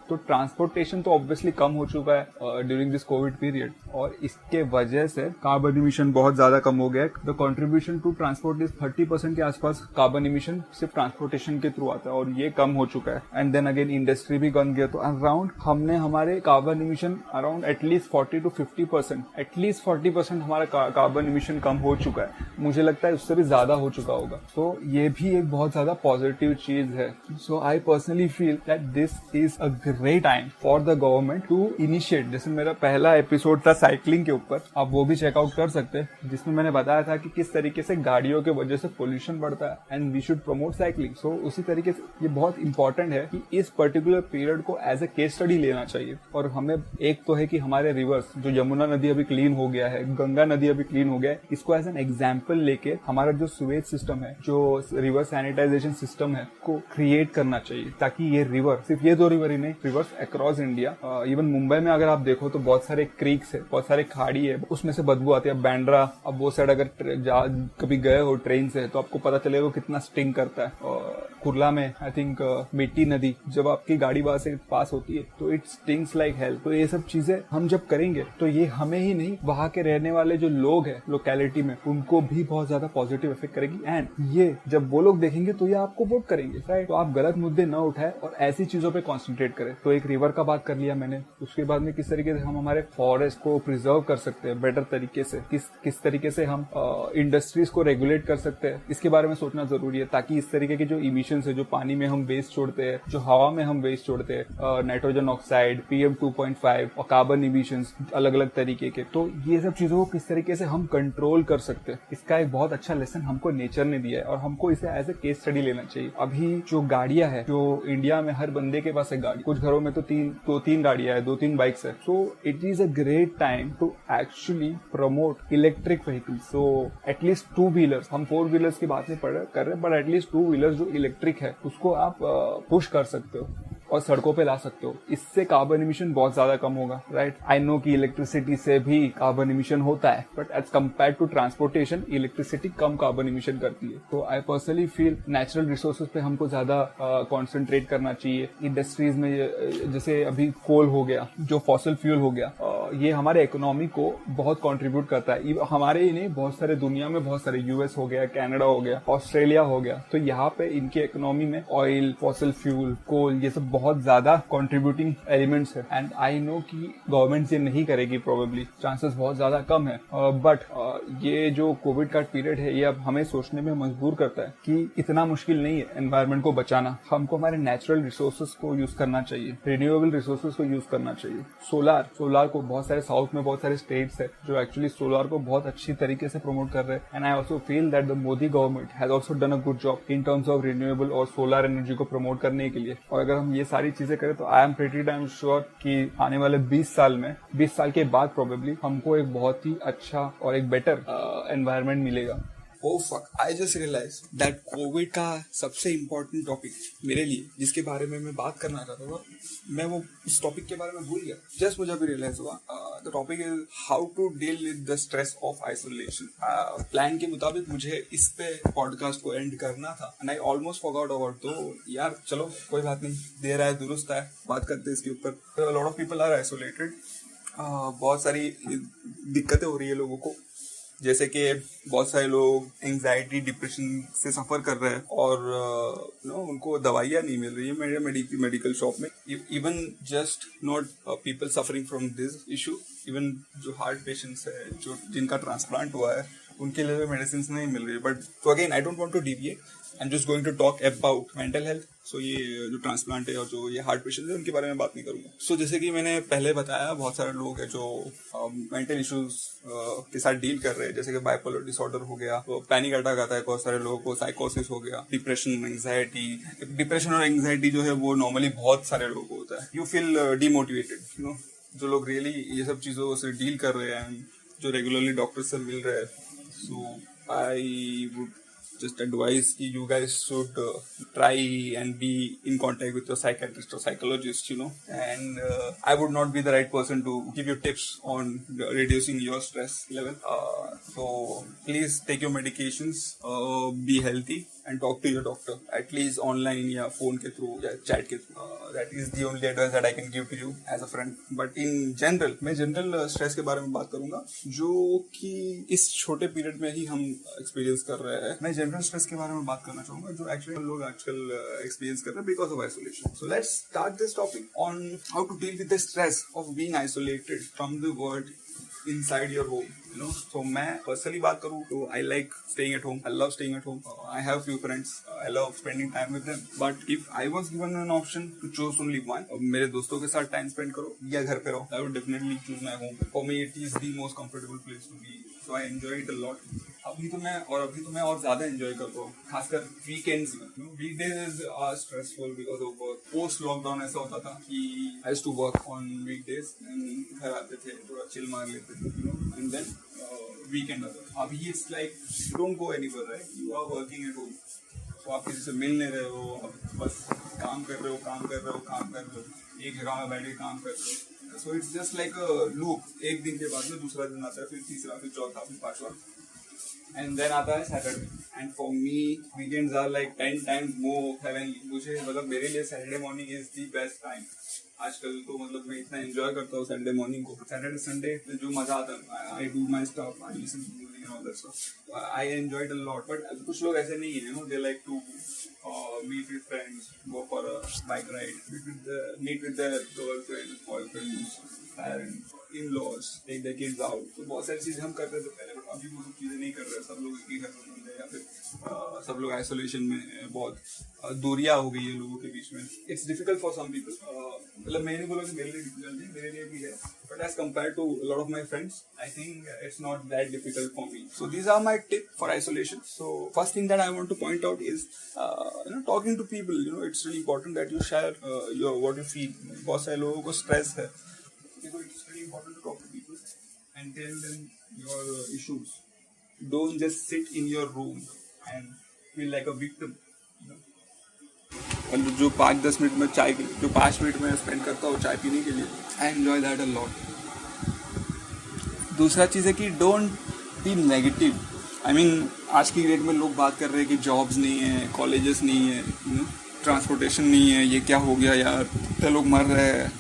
[SPEAKER 1] तो ट्रांसपोर्टेशन तो ऑब्वियसली कम हो चुका है ड्यूरिंग दिस कोविड पीरियड, और इसके वजह से कार्बन इमिशन बहुत ज्यादा कम हो गया है. The contribution to transport is 30% के आसपास. कार्बन इमिशन सिर्फ ट्रांसपोर्टेशन के थ्रू आता है और ये कम हो चुका है. एंड देन अगेन इंडस्ट्री भी कम गया, तो अराउंड हमने हमारे carbon emission around at least 40 to 50%, at least 40% हमारा कार्बन इमिशन कम हो चुका है. मुझे लगता है उससे भी ज्यादा हो चुका होगा. तो ये भी एक बहुत ज्यादा पॉजिटिव चीज है. So I personally feel that this is a great time for the government to initiate. जैसे मेरा पहला एपिसोड था साइकिलिंग के ऊपर, आप वो भी चेकआउट कर सकते हैं, जिसमें मैंने बताया था कि किस तरीके से गाड़ियों के वजह से पोल्यूशन बढ़ता है and we should promote cycling. So उसी तरीके से ये बहुत इंपॉर्टेंट है कि इस पर्टिकुलर पीरियड को एज ए केस स्टडी लेना चाहिए. और हमें एक तो है कि हमारे रिवर्स, जो यमुना नदी अभी क्लीन हो गया है, गंगा नदी अभी क्लीन हो गया है, इसको एज एन एग्जाम्पल लेके हमारा जो सुवेज सिस्टम है, जो रिवर सैनिटाइजेशन सिस्टम है, को क्रिएट करना चाहिए, ताकि ये रिवर, सिर्फ ये 2 रिवर ही नहीं, reverse across India, even Mumbai में अगर आप देखो तो बहुत सारे क्रीक्स है, बहुत सारे खाड़ी है, उसमें से बदबू आती है. बैंड्रा, अब वो साइड अगर कभी गए हो ट्रेन से तो आपको पता चलेगा कितना स्टिंग करता है. कुर्ला में आई थिंक मिट्टी नदी, जब आपकी गाड़ी वहां से पास होती है तो इट स्टिंग्स लाइक हेल. तो ये सब चीजें हम जब करेंगे तो ये हमें ही नहीं, वहां के रहने वाले जो लोग हैं लोकेलिटी में, उनको भी बहुत ज्यादा पॉजिटिव इफेक्ट करेगी. एंड ये जब वो लोग देखेंगे तो ये आपको वोट करेंगे, राइट. तो आप गलत मुद्दे न उठाए और ऐसी चीजों पे कॉन्सेंट्रेट करें. तो एक रिवर का बात कर लिया मैंने, उसके बाद में किस तरीके से हम हमारे फॉरेस्ट को प्रिजर्व कर सकते हैं बेटर तरीके से, किस तरीके से हम इंडस्ट्रीज को रेगुलेट कर सकते हैं, इसके बारे में सोचना जरूरी है, ताकि इस तरीके के जो इमिशन इमिशन है, जो पानी में हम वेस्ट छोड़ते हैं, जो हवा में हम वेस्ट छोड़ते हैं, नाइट्रोजन ऑक्साइड, PM2.5 और कार्बन इमिशन अलग अलग तरीके के, तो ये सब चीजों को किस तरीके से हम कंट्रोल कर सकते हैं, इसका एक बहुत अच्छा लेसन हमको नेचर ने दिया है और हमको इसे एज ए केस स्टडी लेना चाहिए। अभी जो गाड़ियां है, जो इंडिया में हर बंदे के पास है गाड़ी, कुछ घरों में तो दो तीन गाड़ियां है, 2-3 बाइक्स है, so it is a great time to actually promote electric vehicles. So at least 2 wheelers, हम 4 व्हीलर्स की बात नहीं कर रहे, बट एटलीस्ट 2 व्हीलर्स जो इलेक्ट्रिक है उसको आप पुश कर सकते हो और सड़कों पे ला सकते हो। इससे कार्बन इमिशन बहुत ज्यादा कम होगा, राइट। आई नो कि इलेक्ट्रिसिटी से भी कार्बन इमिशन होता है, but as compare to transportation electricity कम कार्बन इमिशन करती है। तो I personally feel natural resources पे हमको ज्यादा कॉन्सेंट्रेट करना चाहिए। इंडस्ट्रीज में जैसे अभी कोल हो गया, जो फॉसिल फ्यूल हो गया, ये हमारे इकोनॉमी को बहुत कंट्रीब्यूट करता है। हमारे ही नहीं, बहुत सारे दुनिया में, बहुत सारे यूएस हो गया, कनाडा हो गया, ऑस्ट्रेलिया हो गया, तो यहाँ पे इनके इकोनॉमी में ऑयल, फॉसिल फ्यूल, कोल, ये सब बहुत ज्यादा कंट्रीब्यूटिंग एलिमेंट्स है। एंड आई नो कि गवर्नमेंट ये नहीं करेगी, प्रोबेबली चांसेस बहुत ज्यादा कम है, बट ये जो कोविड का पीरियड है, ये अब हमें सोचने में मजबूर करता है कि इतना मुश्किल नहीं है एनवायरमेंट को बचाना। हमको हमारे नेचुरल रिसोर्सेज को यूज करना चाहिए, रिन्यूएबल रिसोर्सेज को यूज करना चाहिए। सोलार को बहुत सारे साउथ में बहुत सारे स्टेट्स है जो एक्चुअली सोलार को बहुत अच्छी तरीके से प्रमोट कर रहे हैं। And I also feel that the Modi government has also done a good job in terms of renewable और सोलर एनर्जी को प्रमोट करने के लिए। और अगर हम ये सारी चीजें करें तो I am pretty damn sure कि आने वाले 20 साल के बाद प्रोबेबली हमको एक बहुत ही अच्छा और एक बेटर एनवायरनमेंट मिलेगा।
[SPEAKER 2] Oh fuck, I just realized that Covid का सबसे इम्पोर्टेंट टॉपिक मेरे लिए, जिसके बारे में मैं बात करना चाहता था, मैं वो उस टॉपिक के बारे में भूल गया। जस्ट मुझे अभी रियलाइज हुआ। The topic is how to deal with the stress of isolation. Plan के मुताबिक मुझे इस पे पॉडकास्ट को एंड करना था, and I almost forgot about. तो यार चलो कोई बात नहीं, देर आए दुरुस्त आए, बात करते हैं इसके ऊपर। Lot of people are isolated, बहुत सारी दिक्कतें हो रही है लोगों को, जैसे कि बहुत सारे लोग एंजाइटी, डिप्रेशन से सफर कर रहे हैं और उनको दवाइयाँ नहीं मिल रही है मेरे मेडिकल शॉप में। Even just not people suffering from this issue, even जो हार्ट पेशेंट्स है, जो जिनका ट्रांसप्लांट हुआ है, उनके लिए मेडिसिन नहीं मिल रही है। बट तो again I don't want to deviate, I am just going to talk about mental health. So ये जो ट्रांसप्लांट है और जो ये हार्ट पेशेंट है, उनके बारे में बात नहीं करूंगा। सो जैसे कि मैंने पहले बताया, बहुत सारे लोग हैं जो मेंटल इश्यूज के साथ डील कर रहे हैं, जैसे कि बाइपोलर डिसऑर्डर हो गया, तो पैनिक अटैक आता है, बहुत सारे लोगों को साइकोसिस हो गया, डिप्रेशन, एंग्जाइटी। डिप्रेशन और एंग्जाइटी जो है वो नॉर्मली बहुत सारे लोगों को होता है। यू फील डिमोटिवेटेड, जो लोग रियली ये सब चीजों से डील कर रहे हैं, जो रेगुलरली डॉक्टर से मिल रहे हैं। So I would just advise you guys should try and be in contact with your psychiatrist or psychologist, and I would not be the right person to give you tips on reducing your stress level. So please take your medications, be healthy, and talk to your doctor, at least online या phone के through या chat के through. That is the only advice that I can give to you as a friend. But in general, मैं general stress के बारे में बात करूंगा, जो कि इस छोटे पीरियड में ही हम एक्सपीरियंस कर रहे हैं। मैं जनरल स्ट्रेस के बारे में बात करना चाहूंगा, जो एक्चुअली लोग आजकल एक्सपीरियंस कर रहे हैं because of isolation. So let's start this topic on how to deal with the stress of being isolated from the world inside your home. So मैं personally बात करूँ तो I like staying at home. I love staying at home. I have few friends. I love spending time with them. But if I was given an option to choose only one, मेरे दोस्तों के साथ time spend करो या घर पे रहो, I would definitely choose my home. For me, it is the most comfortable place to be. So I enjoy it a lot. अभी तो मैं और ज्यादा enjoy करता हूँ, खासकर weekends में। Weekdays are stressful because of work. Post lockdown ऐसा होता था कि I used to work on weekdays and घर आते थे, थोड़ा chill मार लेते थे, and then weekend आता था। अभी it's like you don't go anywhere, right? You are working at home. तो आप किसी से मिल नहीं रहे हो, आप बस काम कर रहे हो, एक जगह में बैठ के काम कर रहे हो। So it's just like a loop. एक दिन के बाद में दूसरा दिन आता है, फिर तीसरा, फिर चौथा, फिर पांचवा, and then आता है Saturday. And for me, weekends are like 10 times more heavenly. मुझे मेरे लिए Saturday morning is the best time. आजकल तो मैं इतना एंजॉय करता हूँ सैटरडे मॉर्निंग को, सैटरडे संडे जो मजा आता है, I do my stuff, I listen to music and all that stuff, I enjoy it a lot. But कुछ लोग ऐसे नहीं है, they like to meet with friends, go for a bike ride, meet with their girlfriends, boyfriends, parents, in-laws, take their kids out. तो बहुत सारी चीजें हम करते थे पहले, बट अभी वो सब चीजें नहीं कर रहे। सब लोग एक ही घर में बंद है, या फिर सब लोग आइसोलेशन में बहुत दूरियां हो गई है लोगों के बीच में. It's difficult for some people. मतलब मैं नहीं बोला कि मेरे लिए डिफिकल्ट है, मेरे लिए भी है, but as compare to lot of my friends I think it's not that difficult for me. So these are my tip for isolation. So first thing that I want to point out is talking to people. It's really important that you share your what you feel. बहुत सारे लोगों को stress है, so it's very important to talk to people and tell them your issues. Don't just sit in your room and feel like a victim. और जो 5-10 minute में जो 5 minute में स्पेंड करता हूँ चाय पीने के लिए, I enjoy that a lot. दूसरा चीज़ है कि don't be negative. I mean आज की डेट में लोग बात कर रहे हैं कि जॉब्स नहीं है, कॉलेजेस नहीं है, ट्रांसपोर्टेशन नहीं है, ये क्या हो गया यार, इतने लोग मर रहे हैं.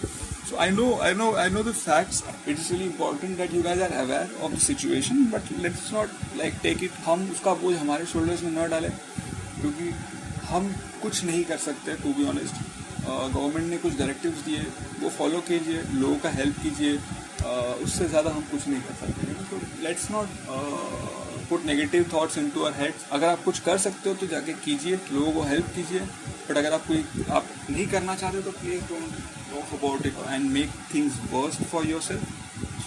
[SPEAKER 2] So I know the facts. It is really important that you guys are aware of the situation, but let's not like take it. हम उसका बोझ हमारे shoulders में न डालें, क्योंकि हम कुछ नहीं कर सकते. To be honest, गवर्नमेंट ने कुछ डायरेक्टिव्स दिए, वो फॉलो कीजिए, लोगों का हेल्प कीजिए. उससे ज़्यादा हम कुछ नहीं कर सकते. So let's not put negative thoughts into our heads. अगर आप कुछ कर सकते हो तो जाके कीजिए, लोगों को हेल्प कीजिए. बट अगर आप नहीं करना चाहते तो please don't talk about it and make things worse for yourself.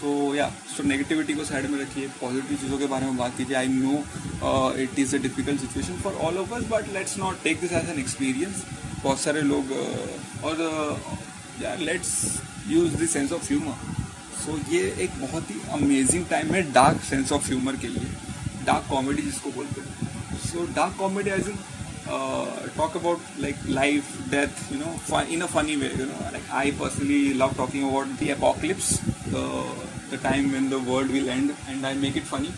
[SPEAKER 2] So negativity को साइड में रखिए, पॉजिटिव चीज़ों के बारे में बात कीजिए. I know it is a difficult situation for all of us, but let's not take this as an experience. बहुत सारे लोग और let's use this sense of humour. So ये एक बहुत ही अमेजिंग टाइम है डार्क सेंस ऑफ ह्यूमर के लिए, डार्क कॉमेडी जिसको बोलते हैं. So dark comedy as in talk about like life, death, in a funny way. Like I personally love talking about the apocalypse, the time when the world will end, and I make it funny.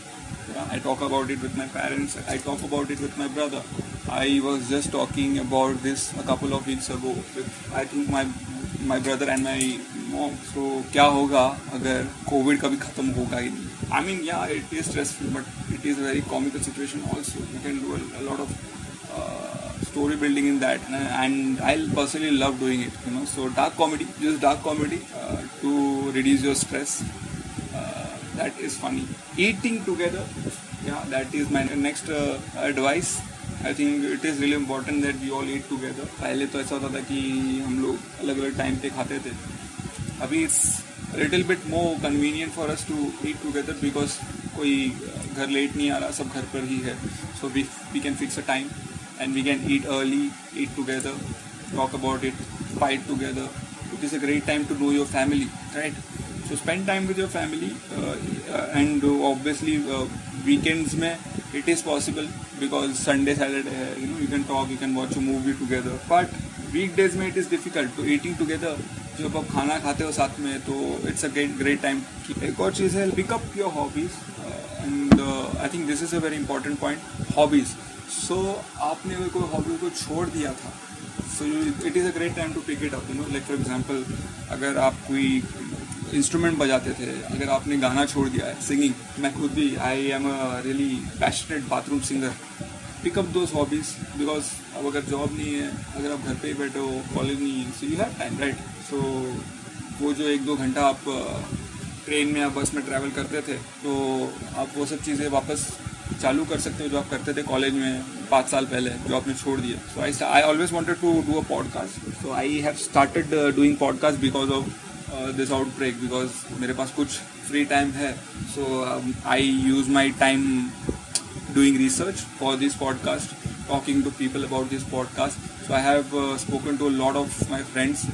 [SPEAKER 2] I talk about it with my parents. I talk about it with my brother. I was just talking about this a couple of weeks ago with I think my brother and my mom. So क्या होगा अगर Covid कभी खत्म होगा ही नहीं? I mean, yeah, it is stressful, but it is a very comical situation also. You can do a lot of story building in that, and I personally love doing it. So dark comedy, use dark comedy to reduce your stress. That is funny. Eating together, yeah, that is my next advice. I think it is really important that we all eat together. पहले तो ऐसा होता था कि हम लोग अलग अलग टाइम पे खाते थे. अभी it's a little bit more convenient for us to eat together because कोई घर लेट नहीं आ रहा, सब घर पर ही है. So we can fix a time and we can eat early, eat together, talk about it, fight together. It is a great time to know your family, right? So spend time with your family, and obviously weekends mein it is possible because Sunday, Saturday, you can talk, you can watch a movie together. But weekdays mein it is difficult. So eating together, जब आप खाना खाते हो साथ में, तो it's a great time. एक और चीज़ है, pick up your hobbies, and I think this is a very important point. Hobbies. So आपने अगर कोई हॉबी को छोड़ दिया था, so it is a great time to pick it up. Like for example, अगर आप कोई इंस्ट्रूमेंट बजाते थे, अगर आपने गाना छोड़ दिया है, सिंगिंग. मैं खुद भी I am a really passionate bathroom singer. Pick up those hobbies, because अब अगर जॉब नहीं है, अगर आप घर पे ही बैठे हो, कॉलेज नहीं है, so you have time, right. So वो जो 1-2 घंटा आप ट्रेन में या बस में ट्रैवल करते थे, तो आप वो सब चीज़ें वापस चालू कर सकते हो जो आप करते थे कॉलेज में 5 साल पहले, जो आपने छोड़ दिया. So I always wanted to do a podcast. So I have started doing podcast because of this outbreak, because मेरे पास कुछ फ्री टाइम है. So I use my time doing research for this podcast, talking to people about this podcast. So I have spoken to a lot of my friends,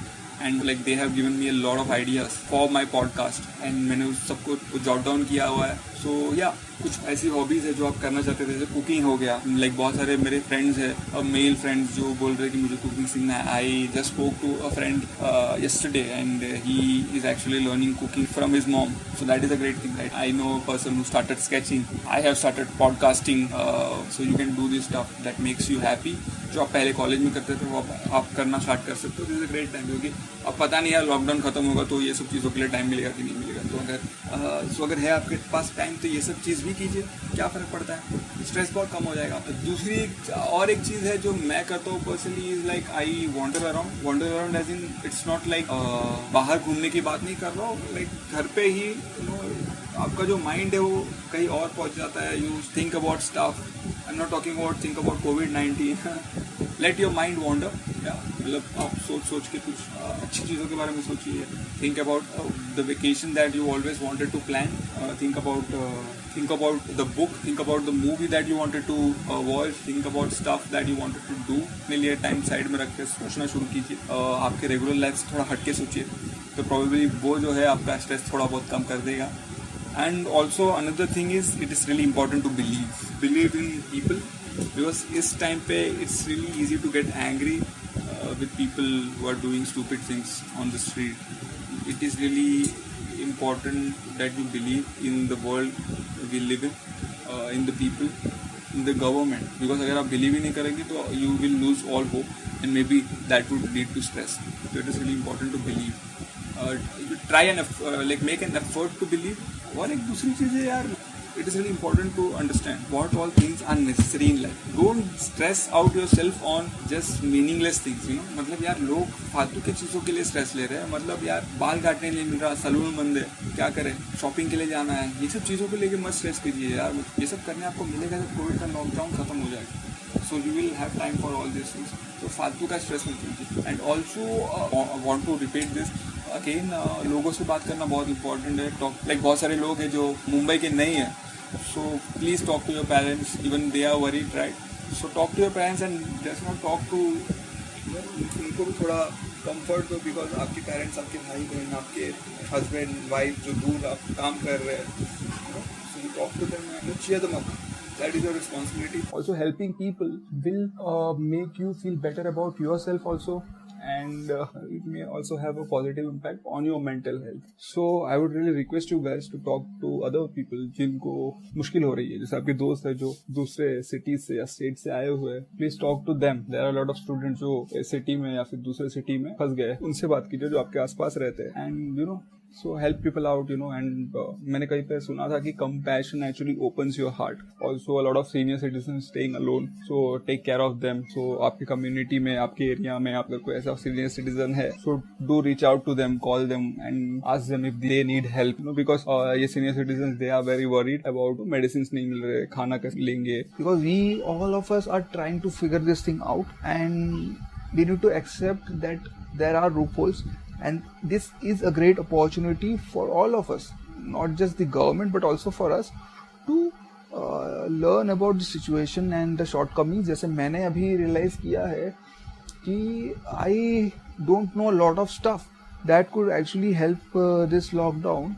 [SPEAKER 2] and like they have given me a lot of ideas for my podcast, and मैंने उस सबको jot down किया हुआ है. So yeah, कुछ ऐसी hobbies है जो आप करना चाहते थे, जैसे कुकिंग हो गया. लाइक बहुत सारे मेरे फ्रेंड्स हैं, और मेल फ्रेंड्स जो बोल रहे हैं कि मुझे कुकिंग सीखना है. I just spoke to a friend yesterday, and he is actually learning cooking from his mom. So that is a great thing, right? I know a person who started sketching. I have started podcasting. So you can do this stuff that makes you happy. जो आप पहले college में करते थे वो आप करना start कर सकते हो. This is a great time, क्योंकि अब पता नहीं यार लॉकडाउन खत्म होगा तो ये सब चीज़ों के लिए टाइम मिलेगा कि नहीं मिलेगा. तो अगर है आपके पास टाइम तो ये सब चीज़ भी कीजिए, क्या फ़र्क पड़ता है, स्ट्रेस बहुत कम हो जाएगा. दूसरी एक चीज़ है जो मैं करता हूँ personally, is like I wander around as in, it's not like बाहर घूमने की बात नहीं कर रहा हूँ. लाइक घर पे ही आपका जो माइंड है वो कहीं और पहुंच जाता है. You think about stuff. I am not talking about think about कोविड-19. Let your mind wander. मतलब आप सोच के कुछ अच्छी चीज़ों के बारे में सोचिए. Think about the vacation that you always wanted to plan. Think about the book. Think about the movie that you wanted to watch. Think about stuff that you wanted to do. अपने लिए time side में रख के सोचना शुरू कीजिए. आपके regular life से थोड़ा हटके सोचिए, तो प्रॉबेबली वो जो है आपका स्ट्रेस थोड़ा बहुत कम कर देगा. And also another thing is, it is really important to believe in people, because इस time पे it's really easy to get angry with people who are doing stupid things on the street. It is really important that you believe in the world we live in the people, in the government, because अगर आप believe ही नहीं करेंगे तो you will lose all hope, and maybe that would lead to stress. So it is really important to believe. Try and make an effort to believe. और एक दूसरी चीज़ है यार, it is really important to understand what all things are necessary in life. Don't stress out yourself on just meaningless things, you know. मतलब यार लोग फालतू की चीज़ों के लिए स्ट्रेस ले रहे हैं. मतलब यार बाल काटने के लिए मिल रहा, सलून बंद है, क्या करें, शॉपिंग के लिए जाना है, ये सब चीज़ों को लेके मत स्ट्रेस कीजिए यार. ये सब करने आपको मिलेगा जब कोविड का लॉकडाउन खत्म हो जाएगा. So you will have time for all these things. तो फालतू का स्ट्रेस मत कीजिए. And also want to repeat this again, लोगों से बात करना बहुत इंपॉर्टेंट है. बहुत सारे लोग हैं जो मुंबई के नहीं हैं. So please talk to your parents, even they are worried, right? So talk to your parents and just not talk to, उनको भी थोड़ा कंफर्ट दो, बिकॉज आपके पेरेंट्स, आपके भाई बहन, आपके हस्बैंड वाइफ जो दूर आप काम कर रहे हैं, so you talk to them and cheer them up. That is your responsibility.
[SPEAKER 1] Also, helping people will make you feel better about yourself also, and it may also have a positive impact on your mental health. So I would really request you guys to talk to other people जिनको मुश्किल हो रही है, जैसे आपके दोस्त है जो दूसरे सिटीज से या स्टेट से आए हुए हैं. Please talk to them. There are lot of students जो सिटी में या फिर दूसरे सिटी में फंस गए, उनसे बात कीजिए जो आपके आसपास रहते हैं. And you know, so help people out, you know. And मैंने कहीं पे सुना था कि compassion actually opens your heart. Also a lot of senior citizens staying alone, so take care of them. So आपकी community में, आपके area में अगर कोई ऐसा senior citizen है, so do reach out to them, call them and ask them if they need help, you know, because ये senior citizens, they are very worried about medicines नहीं मिल रहे, खाना कैसे लेंगे, because we all of us are trying to figure this thing out, and we need to accept that there are loopholes. And this is a great opportunity for all of us, not just the government, but also for us to learn about the situation and the shortcomings. जैसे मैंने अभी realize किया है कि I don't know a lot of stuff that could actually help this lockdown.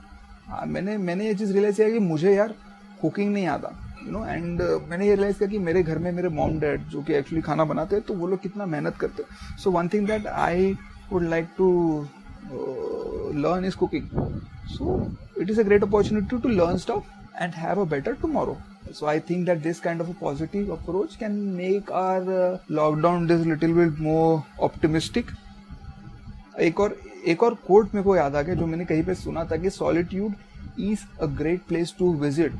[SPEAKER 1] मैंने ये चीज़ realize किया कि मुझे यार cooking नहीं आता, you know. And मैंने ये realize किया कि मेरे घर में मेरे mom dad जो कि actually खाना बनाते हैं, तो वो लोग कितना मेहनत करते हैं. So one thing that I would like to learn is cooking. So it is a great opportunity to learn stuff and have a better tomorrow. So I think that this kind of a positive approach can make our lockdown this little bit more optimistic. एक और quote मेरे को याद आ गया जो मैंने कहीं पे सुना था कि solitude is a great place to visit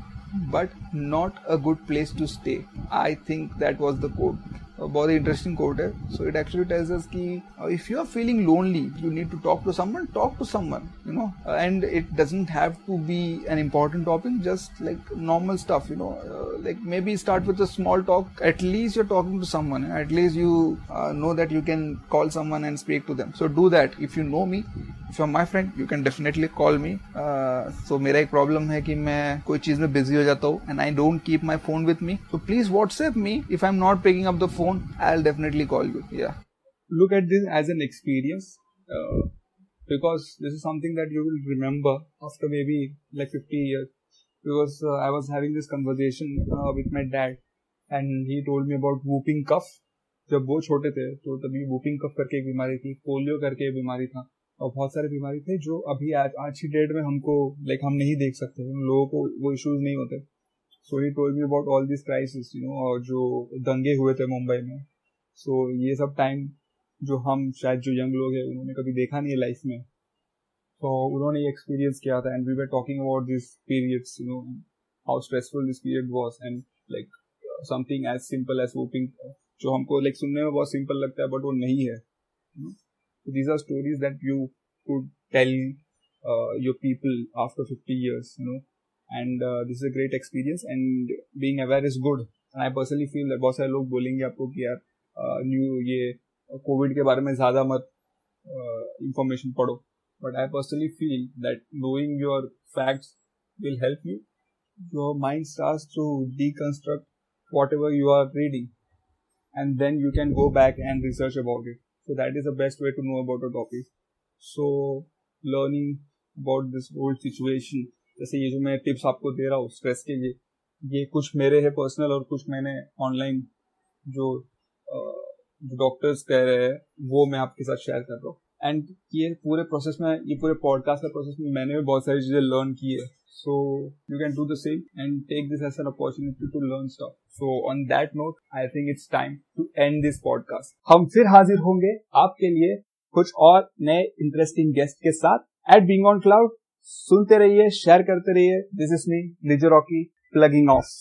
[SPEAKER 1] but not a good place to stay. I think that was the quote. बहुत ही इंटरेस्टिंग कोट है. So it actually tells us कि if you are feeling lonely, you need to talk to someone, you know. And it doesn't have to be an important topic, just like normal stuff, you know. Like maybe start with a small talk. At least you are talking to someone, at least you know that you can call someone and speak to them. So do that. If you no me, if you are my friend, you can definitely call me. So मेरा एक problem है कि मैं कोई चीज में busy हो जाता हूँ and I don't keep my phone with me. So please WhatsApp me. If I am not picking up the phone, I'll definitely call you. Yeah. Look at this as an experience, because this is something that you will remember after maybe like 50 years. Because I was having this conversation with my dad, and he told me about whooping cough. जब वो छोटे थे तो तभी whooping cough करके एक बीमारी थी, पोलियो करके एक बीमारी था, और बहुत सारे बीमारी थे जो अभी आज की डेट में हमको हम नहीं देख सकते, उन लोगों को वो इश्यूज नहीं होते. So he told me about all these crises, you know, और जो दंगे हुए थे मुंबई में. So ये सब टाइम जो हम शायद जो यंग लोग हैं उन्होंने कभी देखा नहीं है लाइफ में, तो उन्होंने ये एक्सपीरियंस किया था. And we were talking about this periods, you know, how stressful this period was. And like something as simple as whooping, जो हमको लाइक सुनने में बहुत सिंपल लगता है बट वो नहीं है. These are stories that you could tell your people after 50 years, you know. and this is a great experience, and being aware is good. And I personally feel that बहुत सारे लोग बोलेंगे आपको कि यार न्यू ये कोविड के बारे में ज़्यादा मत information पढ़ो, but I personally feel that knowing your facts will help you. Your mind starts to deconstruct whatever you are reading, and then you can go back and research about it. So that is the best way to know about a topic. So learning about this whole situation, जैसे ये जो मैं tips आपको दे रहा हूँ stress के लिए, ये कुछ मेरे है पर्सनल और कुछ मैंने ऑनलाइन जो डॉक्टर्स कह रहे हैं वो मैं आपके साथ शेयर कर रहा हूँ. एंड ये पूरे प्रोसेस में, ये पूरे पॉडकास्ट का प्रोसेस में मैंने भी बहुत सारी चीजें लर्न की है. So you can do the same and take this as an opportunity to learn stuff. So on that note, I think it's time to end this podcast. हम फिर हाजिर होंगे आपके लिए कुछ और नए इंटरेस्टिंग गेस्ट के साथ at Being on Cloud. सुनते रहिए, शेयर करते रहिए. This is me, Lijjo Rocky, plugging off.